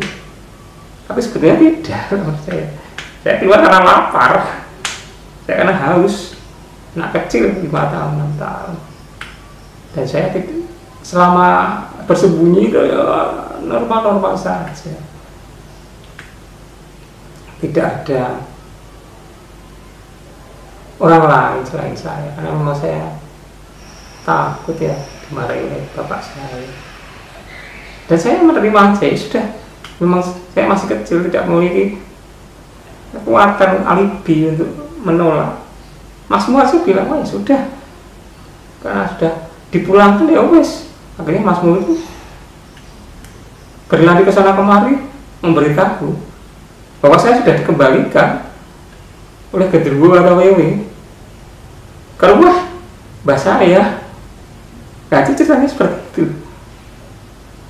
Tapi sebenarnya tidak. Saya keluar karena lapar, saya karena haus, anak kecil 5 tahun 6 tahun, dan saya selama bersembunyi itu ya normal-normal saja, tidak ada orang lain selain saya, karena memang saya takut ya dimarahi oleh bapak saya, dan saya menerima aja. Ya sudah, memang saya masih kecil, tidak memiliki kekuatan alibi untuk menolak. Mas Moh bilang, oh ya sudah, karena sudah dipulangkan ya wes. Akhirnya Mas Moh itu berlari ke sana kemari memberitahu bahwa saya sudah dikembalikan oleh gendruwo atau wewe ke rumah mbak saya. Nah, itu ceritanya seperti itu.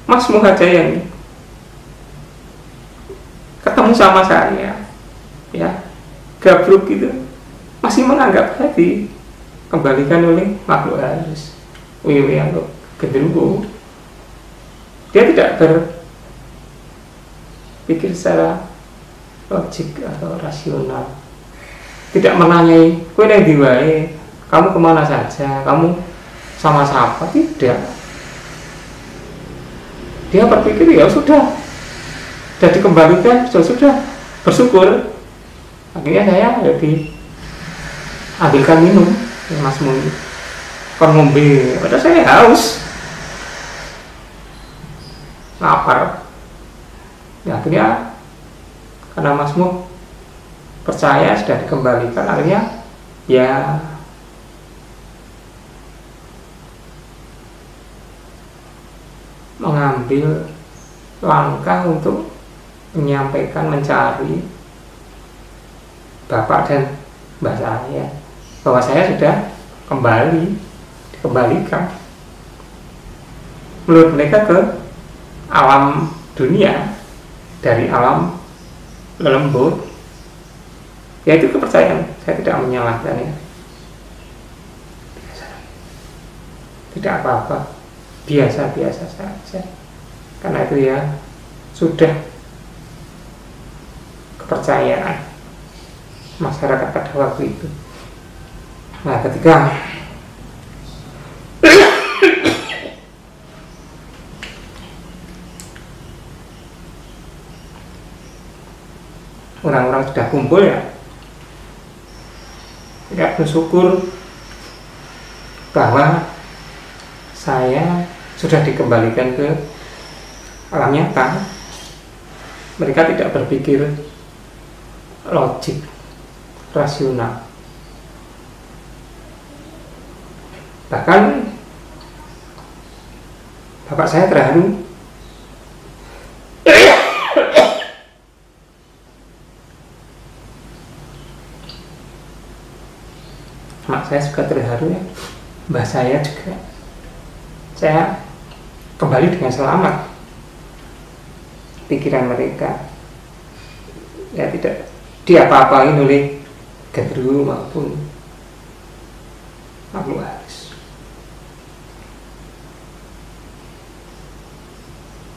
Mas Moh aja yang ketemu sama saya ya, gabruk gitu, masih menganggap tadi kembalikan oleh makhluk halus, wewe atau gendruwo. Dia tidak berpikir secara logik atau rasional, tidak menanyai kowe nang ndi wae, kamu kemana saja, kamu sama siapa, tidak. Dia berpikir ya sudah dikembalikan, sudah bersyukur. Akhirnya saya ambilkan minum ya, Mas Moh kon ngombe, padahal saya haus, lapar. Ya, akhirnya karena Mas Moh percaya sudah dikembalikan, akhirnya ya mengambil langkah untuk menyampaikan, mencari bapak dan mbak saya bahwa saya sudah dikembalikan menurut mereka ke alam dunia dari alam lembut. Ya, itu kepercayaan, saya tidak menyalahkan ya. tidak apa-apa, biasa-biasa saja, karena itu ya sudah kepercayaan masyarakat pada waktu itu. Nah, ketika orang-orang sudah kumpul ya, tidak bersyukur bahwa saya sudah dikembalikan ke alam nyata. Mereka tidak berpikir logik, rasional. Bahkan bapak saya terharu. Mak saya juga terharu ya. Mbah saya juga. Saya kembali dengan selamat. Pikiran mereka ya tidak diapa-apain oleh gendruwo maupun makhluk halus.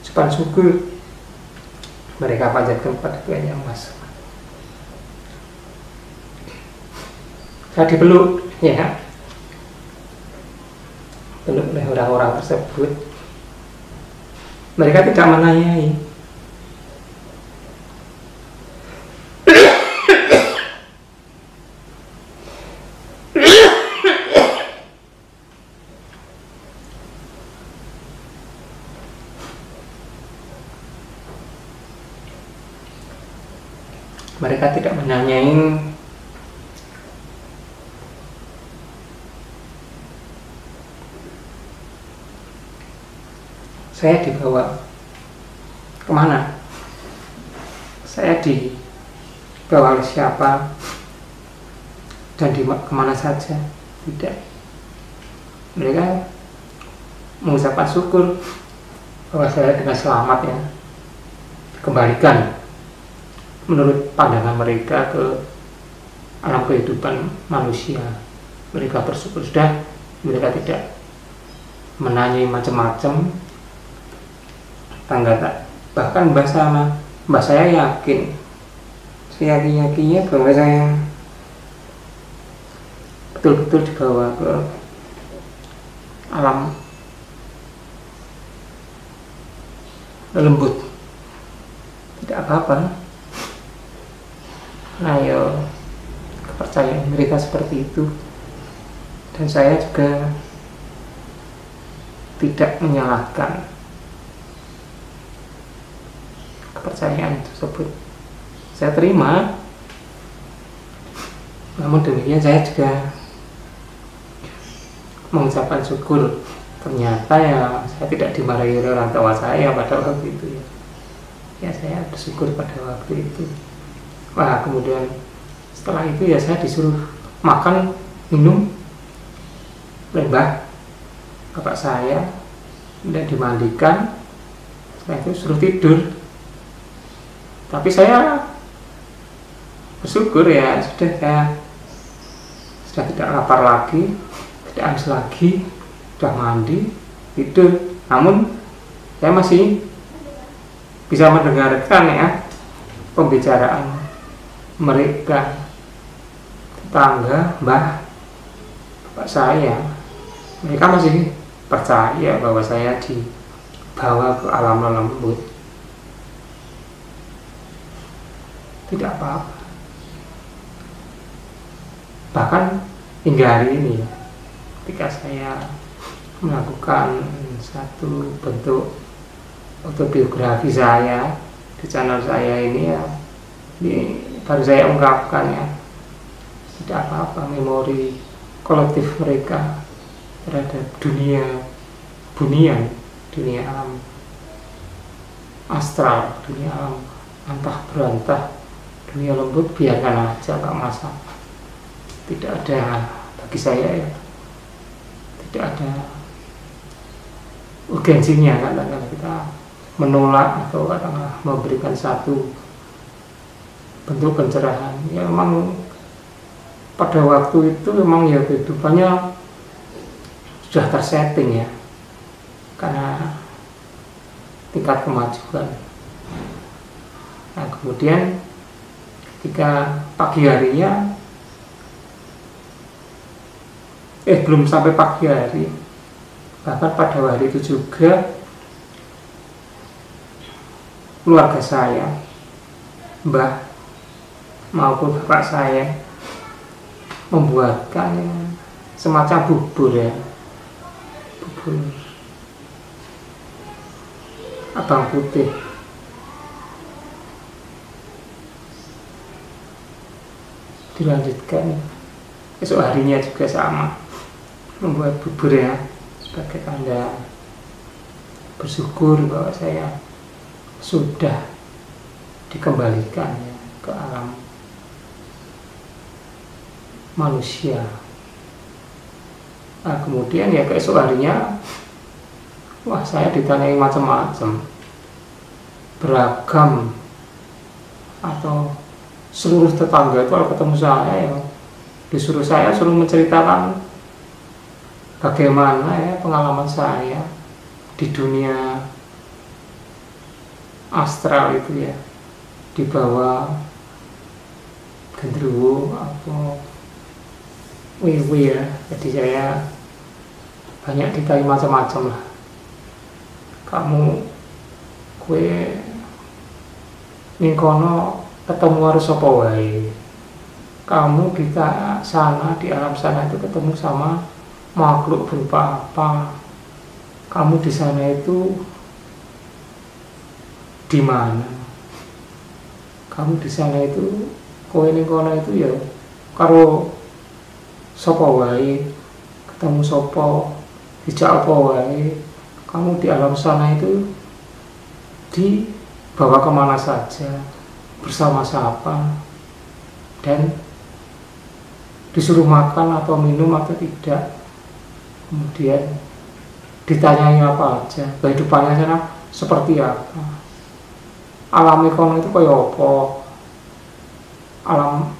Sopan syukur mereka panjatkan kepada Tuhan Yang Maha Esa. Saya dipeluk ya, peluk oleh orang-orang tersebut. Mereka tidak menanyai. Mereka tidak menanyai saya dibawa kemana, saya dibawa oleh siapa, dan kemana saja. Tidak. Mereka mengucapkan syukur bahwa saya dengan selamat ya dikembalikan menurut pandangan mereka ke alam kehidupan manusia. Mereka bersyukur sudah, mereka tidak menanyai macam-macam. Bahkan mbah saya yakin, seyakin-yakinnya bahwa saya betul-betul dibawa ke alam lembut. Tidak apa-apa. Nah, ya kepercayaan mereka seperti itu, dan saya juga tidak menyalahkan kepercayaan tersebut. Saya terima, namun demikian saya juga mengucapkan syukur. Ternyata ya saya tidak dimarahi oleh orang tua saya pada waktu itu ya. Ya saya bersyukur pada waktu itu. Wah, kemudian setelah itu ya saya disuruh makan, minum oleh bapak saya, kemudian dimandikan, setelah itu suruh tidur. Tapi saya bersyukur ya, saya sudah tidak lapar lagi, tidak haus lagi, sudah mandi, tidur. Namun saya masih bisa mendengarkan ya pembicaraan mereka, tetangga, bapak saya. Mereka masih percaya bahwa saya dibawa ke alam lembut. Tidak apa-apa. Bahkan hingga hari ini, ketika saya melakukan satu bentuk autobiografi saya di channel saya ini ya, baru saya ungkapkan ya, tidak apa-apa, memori kolektif mereka terhadap dunia bunian, dunia alam astral, dunia alam antah berantah, dunia lembut, biarkan aja, gak masalah. Tidak ada, bagi saya ya, tidak ada urgensinya katakanlah kita menolak atau katakanlah memberikan satu bentuk pencerahan. Ya memang pada waktu itu memang ya kehidupannya sudah tersetting ya, karena tingkat kemajuan. Nah kemudian ketika pagi harinya, belum sampai pagi hari, bahkan pada hari itu juga keluarga saya, mbah maupun bapak saya, membuatkan semacam bubur ya, bubur abang putih. Dilanjutkan esok harinya juga sama, membuat bubur ya, sebagai tanda bersyukur bahwa saya sudah dikembalikan ya, ke alam manusia. Nah kemudian ya keesok harinya, wah saya ditanyai macam-macam, beragam, atau seluruh tetangga itu kalau ketemu saya ya suruh menceritakan bagaimana ya pengalaman saya di dunia astral itu ya, di bawah genderuwo atau wewe ya. Jadi saya banyak ditanya macam-macam lah, kamu kue ning kono ketemu harus apa wae, kamu di sana, di alam sana itu ketemu sama makhluk berupa apa, kamu di sana itu di mana, kamu di sana itu kowe ning kono itu ya karo sapa wae, ketemu sapa, dijak apa wae, kamu di alam sana itu dibawa kemana saja, bersama siapa, dan disuruh makan atau minum atau tidak, kemudian ditanyai apa aja, kehidupannya sana seperti apa, alam ekonomi itu kayak apa, alam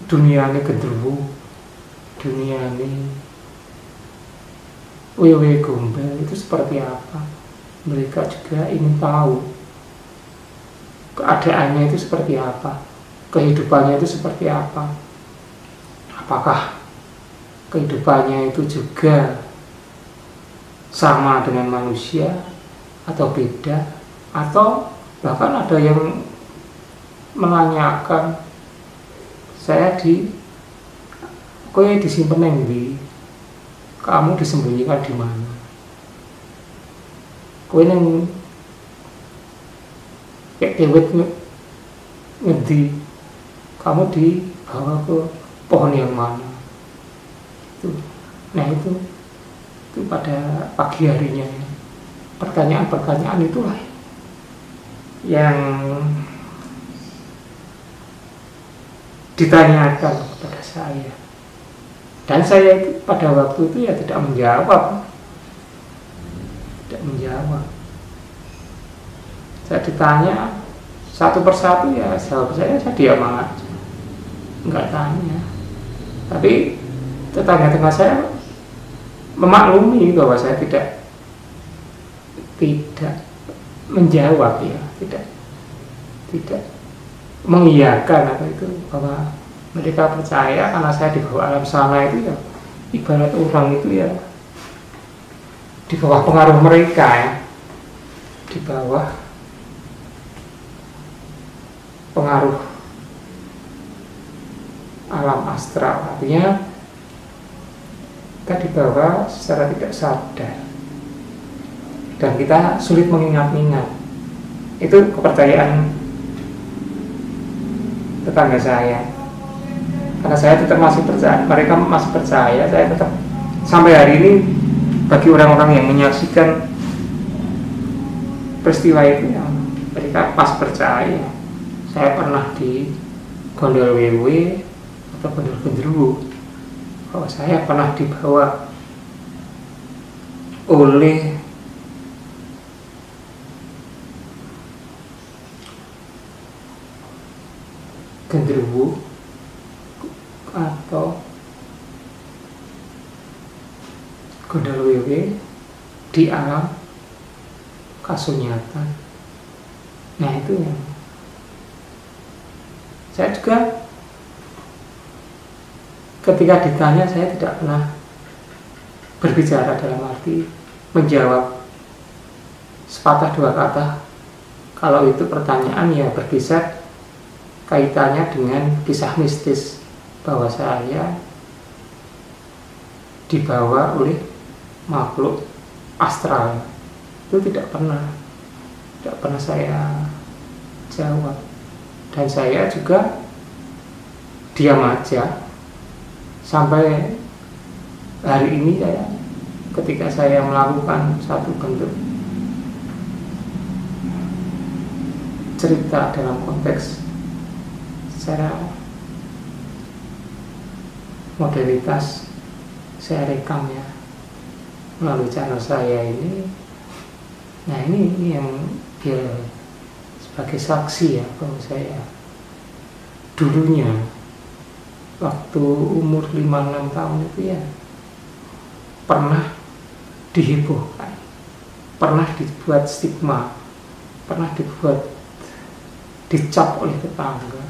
dunia ini genderuwo, dunia ini wewe gombel itu seperti apa. Mereka juga ingin tahu keadaannya itu seperti apa, kehidupannya itu seperti apa, apakah kehidupannya itu juga sama dengan manusia atau beda, atau bahkan ada yang menanyakan saya kowe disimpen nang ndi, kamu disembunyikan di mana, kowe nang kayak dewet ngendi, kamu dibawa ke pohon yang mana itu. Nah itu pada pagi harinya ya, pertanyaan-pertanyaan itulah yang ditanyakan kepada saya, dan saya itu pada waktu itu ya tidak menjawab. Saya ditanya satu persatu ya jawab saya diam aja, nggak tanya. Tapi tetangga-tetangga saya memaklumi bahwa saya tidak menjawab ya, tidak mengiyakan apa itu, bahwa mereka percaya karena saya di bawah alam sana itu ya, ibarat orang itu ya di bawah pengaruh mereka ya, di bawah pengaruh alam astral, artinya kita dibawa secara tidak sadar dan kita sulit mengingat-ingat. Itu kepercayaan tetangga saya, karena saya tetap masih percaya, mereka masih percaya, saya tetap sampai hari ini. Bagi orang-orang yang menyaksikan peristiwa itu ya, mereka pas percaya saya pernah di gondol wewe atau gondol genderuwo, bahwa saya pernah dibawa oleh genderuwo atau gondol wewe di alam kasunyatan. Nah itu yang saya juga ketika ditanya saya tidak pernah berbicara dalam arti menjawab sepatah dua kata. Kalau itu pertanyaan ya berkisar kaitannya dengan kisah mistis bahwa saya dibawa oleh makhluk astral. Itu tidak pernah saya jawab. Dan saya juga diam aja sampai hari ini. Ketika saya melakukan satu bentuk cerita dalam konteks secara modalitas, saya rekam ya melalui channel saya ini. Nah ini yang dia sebagai saksi ya bahwa saya dulunya waktu umur 5-6 tahun itu ya pernah dihebohkan, pernah dibuat stigma, pernah dicap oleh tetangga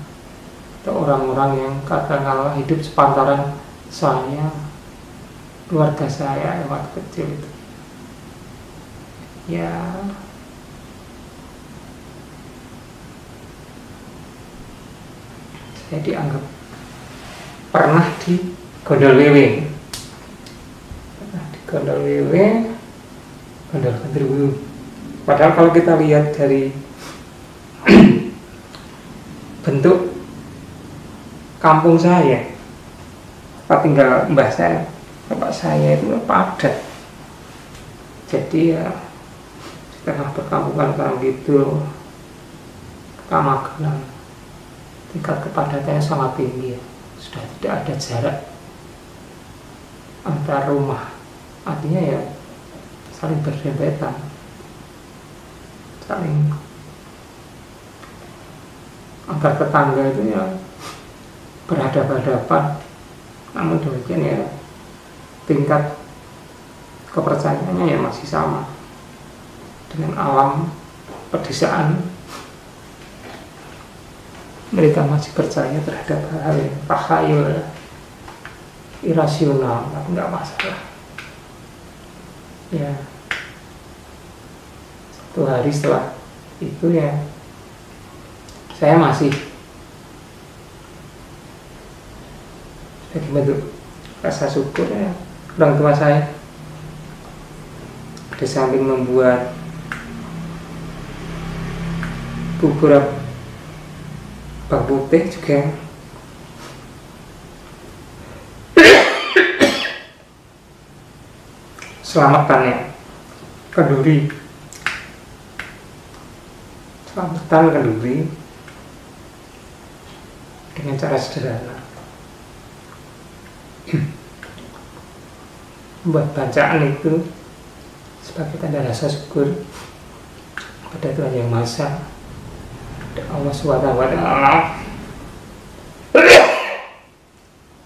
atau orang-orang yang katakanlah hidup sepantaran saya, keluarga saya yang waktu kecil itu. Ya saya dianggap pernah di gondol wewe, gondol genderuwo. Padahal kalau kita lihat dari bentuk kampung saya, tempat tinggal mbah saya, bapak saya itu padat. Jadi ya di tengah perkampungan kayak gitu, Magelang, tingkat kepadatannya sangat tinggi ya. Sudah tidak ada jarak antar rumah, artinya ya saling berdempetan, saling antar tetangga itu ya berhadapan-hadapan. Namun demikian ya tingkat kepercayaannya ya masih sama dengan alam pedesaan. Mereka masih percaya terhadap hal yang takhayul, irasional, tapi nggak masalah. Ya, satu hari setelah itu ya saya masih sebagai bentuk rasa syukur ya, orang tua saya di samping membuat bubur bawang putih juga selamatan kenduri, selamatan kenduri dengan cara sederhana, membuat bacaan itu sebagai tanda rasa syukur pada Tuhan Yang Maha Esa, Allah SWT,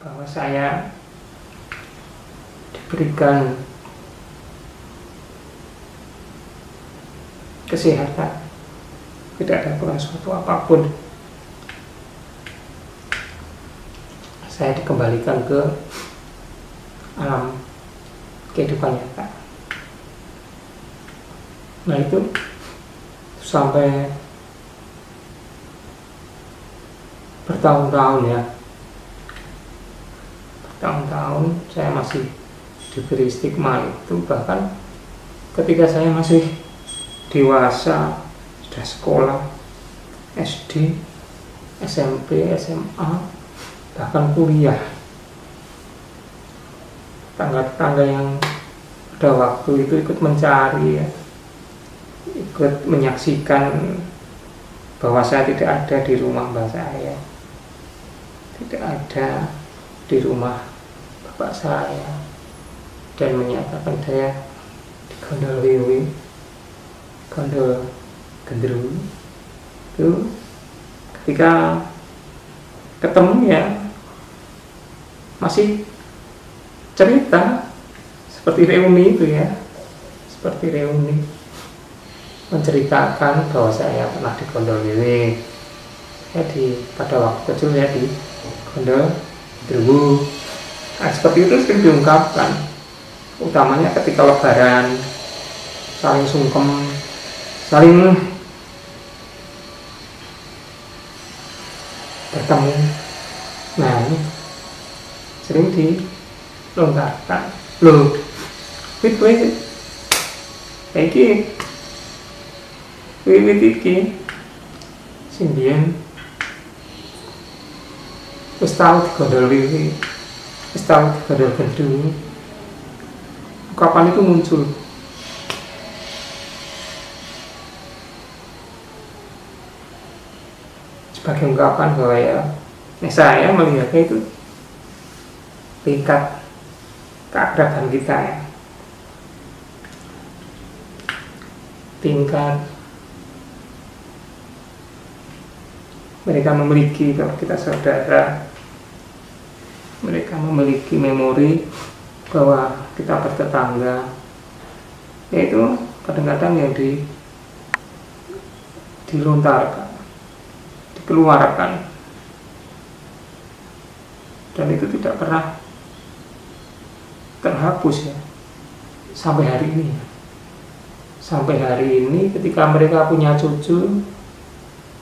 bahwa saya diberikan kesehatan, tidak ada kurang suatu apapun. Saya dikembalikan ke alam kehidupan nyata. Nah itu sampai bertahun-tahun ya, bertahun-tahun saya masih diberi stigma itu. Bahkan ketika saya masih dewasa, sudah sekolah SD, SMP, SMA, bahkan kuliah, tetangga-tetangga yang pada waktu itu ikut mencari ya, ikut menyaksikan bahwa saya tidak ada di rumah mbak saya, tidak ada di rumah bapak saya, dan menyatakan saya di gondol wewe, gondol genderuwo. Itu ketika ketemu ya masih cerita seperti reuni itu ya, seperti reuni menceritakan bahwa saya pernah di Gondol Wiwi ya, pada waktu kecil ya di Gondol Druwu. Nah, seperti itu sering diungkapkan, utamanya ketika lebaran, saling sungkem, saling bertemu. Nah, ini sering dilontarkan. Loh, wit iki wiwit iki sing biyen wis tau digondol wiwi, wis tau digondol gendruwo. Kapan itu muncul? Sebagai ungkapan bahwa ya, saya melihatnya itu tingkat keakraban kita ya, tingkat mereka memiliki, kalau kita saudara, mereka memiliki memori bahwa kita bertetangga, yaitu kadang-kadang yang dilontarkan, dikeluarkan, dan itu tidak pernah terhapus ya sampai hari ini. Sampai hari ini ketika mereka punya cucu,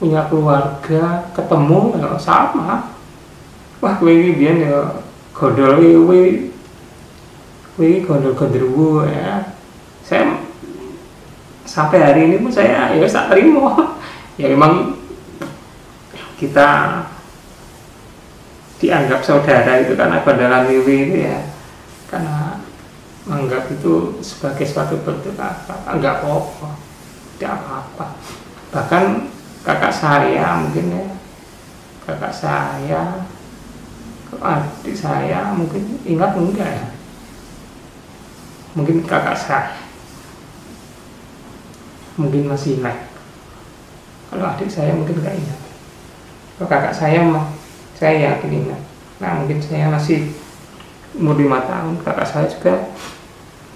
punya keluarga, ketemu ya sama. Wah, kowe biyen ya gondol kowe gondol-gondruwo ya. Saya sampai hari ini pun saya ya tak terima. Ya memang kita dianggap saudara itu karena gondolan wiwi itu ya, karena menganggap itu sebagai suatu bentuk enggak apa-apa, tidak apa-apa. Bahkan kakak saya mungkin ya, kakak saya, adik saya mungkin ingat enggak ya, mungkin kakak saya mungkin masih ingat, kalau adik saya mungkin enggak ingat. Kalau kakak saya saya yakin ingat. Nah, mungkin saya masih umur 5 tahun, kakak saya juga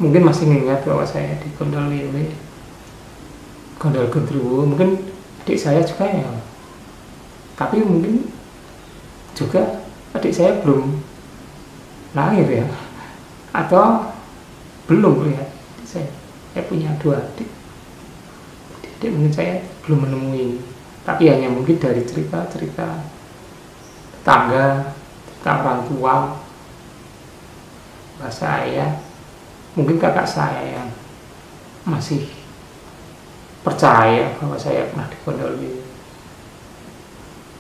mungkin masih ingat bahwa saya di Gondol Wiwi, Gondol Gendruwo. Mungkin adik saya juga ya, tapi mungkin juga adik saya belum lahir ya, atau belum lihat. Saya punya 2 adik, adik mungkin saya belum menemui, tapi hanya mungkin dari cerita-cerita tetangga, cerita orang tua. Saya mungkin kakak saya yang masih percaya bahwa saya pernah di Gondol Wiwi,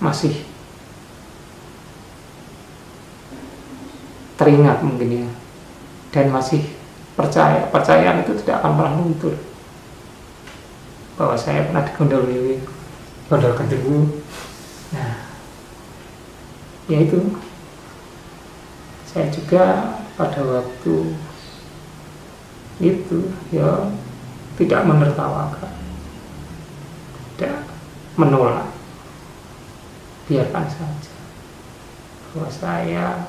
masih teringat mungkin ya, dan masih percaya. Percayaan itu tidak akan pernah luntur bahwa saya pernah di Gondol Wiwi, Gondol Gendruwo. Nah, yaitu saya juga pada waktu itu ya tidak menertawakan, tidak menolak, biarkan saja bahwa saya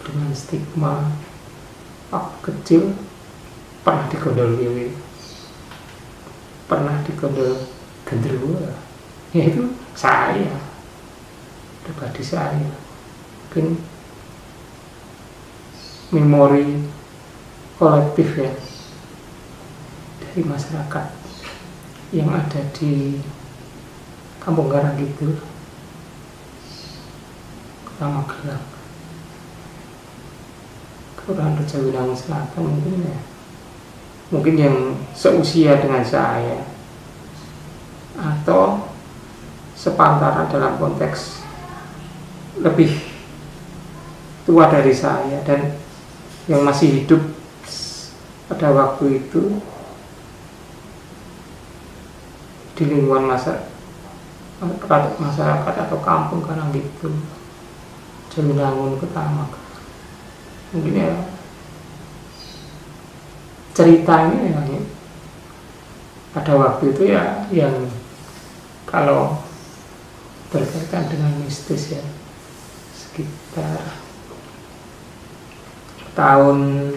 dengan stigma waktu kecil pernah di Gondol Wiwi, pernah di Gondol Gendruwo. Yaitu saya, pribadi saya, mungkin memori kolektif ya dari masyarakat yang ada di Kampung Karangkidul, Kota Magelang, Kelurahan Rejowinangun Selatan, mungkin ya, mungkin yang seusia dengan saya atau sepantaran dalam konteks lebih tua dari saya, dan yang masih hidup pada waktu itu di lingkungan masyarakat atau kampung Karangkidul, Rejowinangun, Kota Magelang. Mungkin ya cerita ini ya, pada waktu itu ya, yang kalau berkaitan dengan mistis ya, sekitar tahun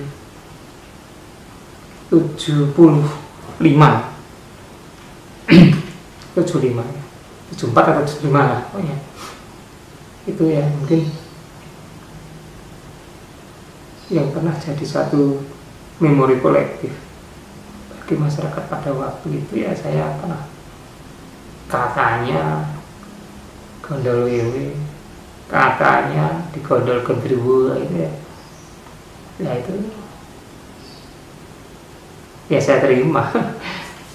75 75 74 atau 75 lah pokoknya. Itu ya mungkin yang pernah jadi satu memori kolektif bagi masyarakat pada waktu itu. Ya saya pernah kakaknya gondol wewe, kakaknya di gondol gendruwo itu ya. Ya itu ya saya terima.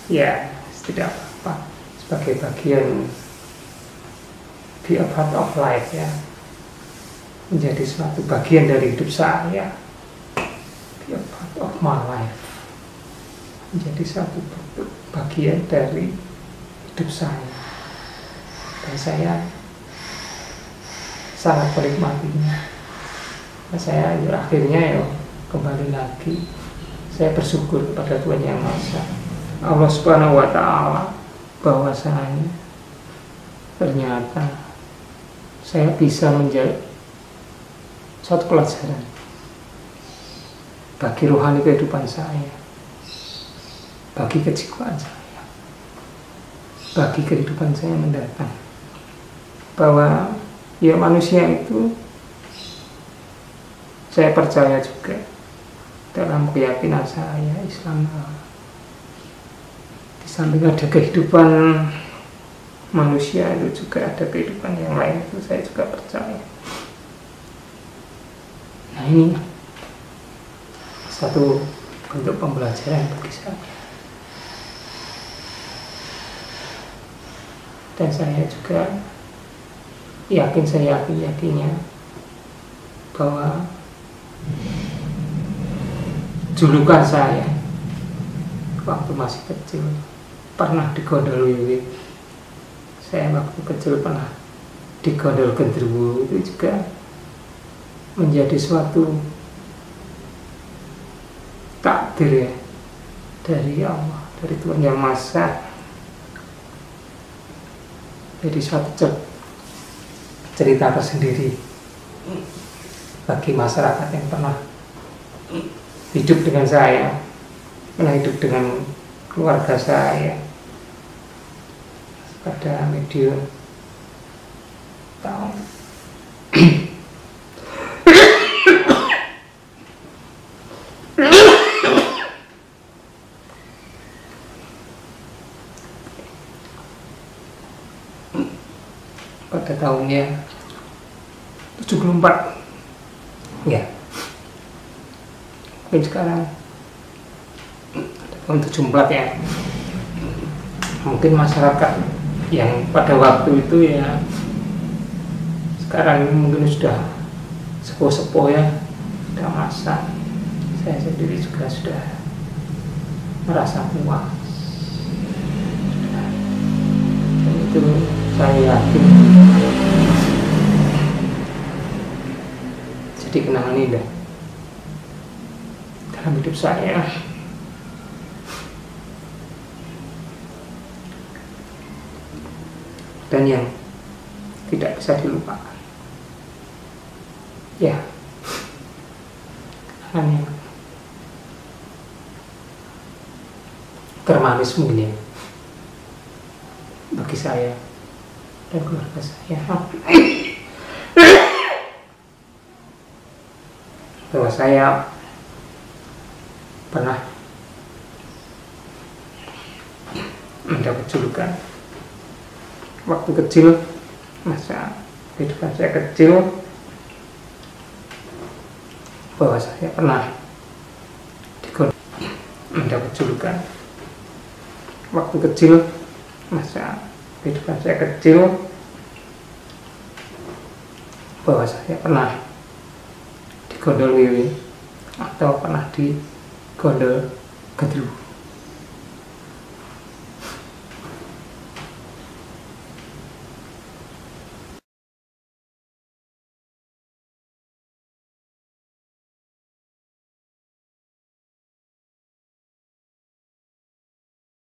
Ya tidak apa-apa, sebagai bagian be a part of life ya, menjadi suatu bagian dari hidup saya, be a part of my life, menjadi satu bagian dari hidup saya, dan saya sangat menikmatinya. Nah, saya akhirnya ya kembali lagi, saya bersyukur kepada Tuhan Yang Maha Esa, Allah Subhanahu wa Ta'ala, bahwasanya ternyata saya bisa menjadi suatu pelajaran bagi rohani kehidupan saya, bagi kejiwaan saya, bagi kehidupan saya mendatang, bahwa ya manusia itu, saya percaya juga dalam keyakinan saya Islam, di samping ada kehidupan manusia itu juga ada kehidupan yang lain, itu saya juga percaya. Nah ini satu bentuk pembelajaran bagi saya, dan saya juga yakinnya bahwa julukan saya waktu masih kecil pernah digondol wiwi, saya waktu kecil pernah digondol gendruwo, itu juga menjadi suatu takdir ya dari Allah, dari Tuhan Yang Maha Esa, jadi suatu cerita tersendiri bagi masyarakat yang pernah hidup dengan saya, pernah hidup dengan keluarga saya pada medium tahun pada tahunnya 74 ya, mungkin sekarang tahun 74 ya, mungkin masyarakat yang pada waktu itu ya sekarang mungkin sudah sepuh-sepuh ya, sudah masak. Saya sendiri juga sudah merasa puas, dan itu saya yakin jadi kenangan indah dalam hidup saya. Dan yang tidak bisa dilupakan ya, kenangan yang termanis mungkin ya bagi saya dan keluarga saya, bahwa saya pernah mendapat julukan waktu kecil, masa kehidupan saya kecil, bahwa saya pernah mendapat julukan waktu kecil, masa kehidupan saya kecil, bahwa saya pernah digondol wiwi atau pernah digondol gendruwo.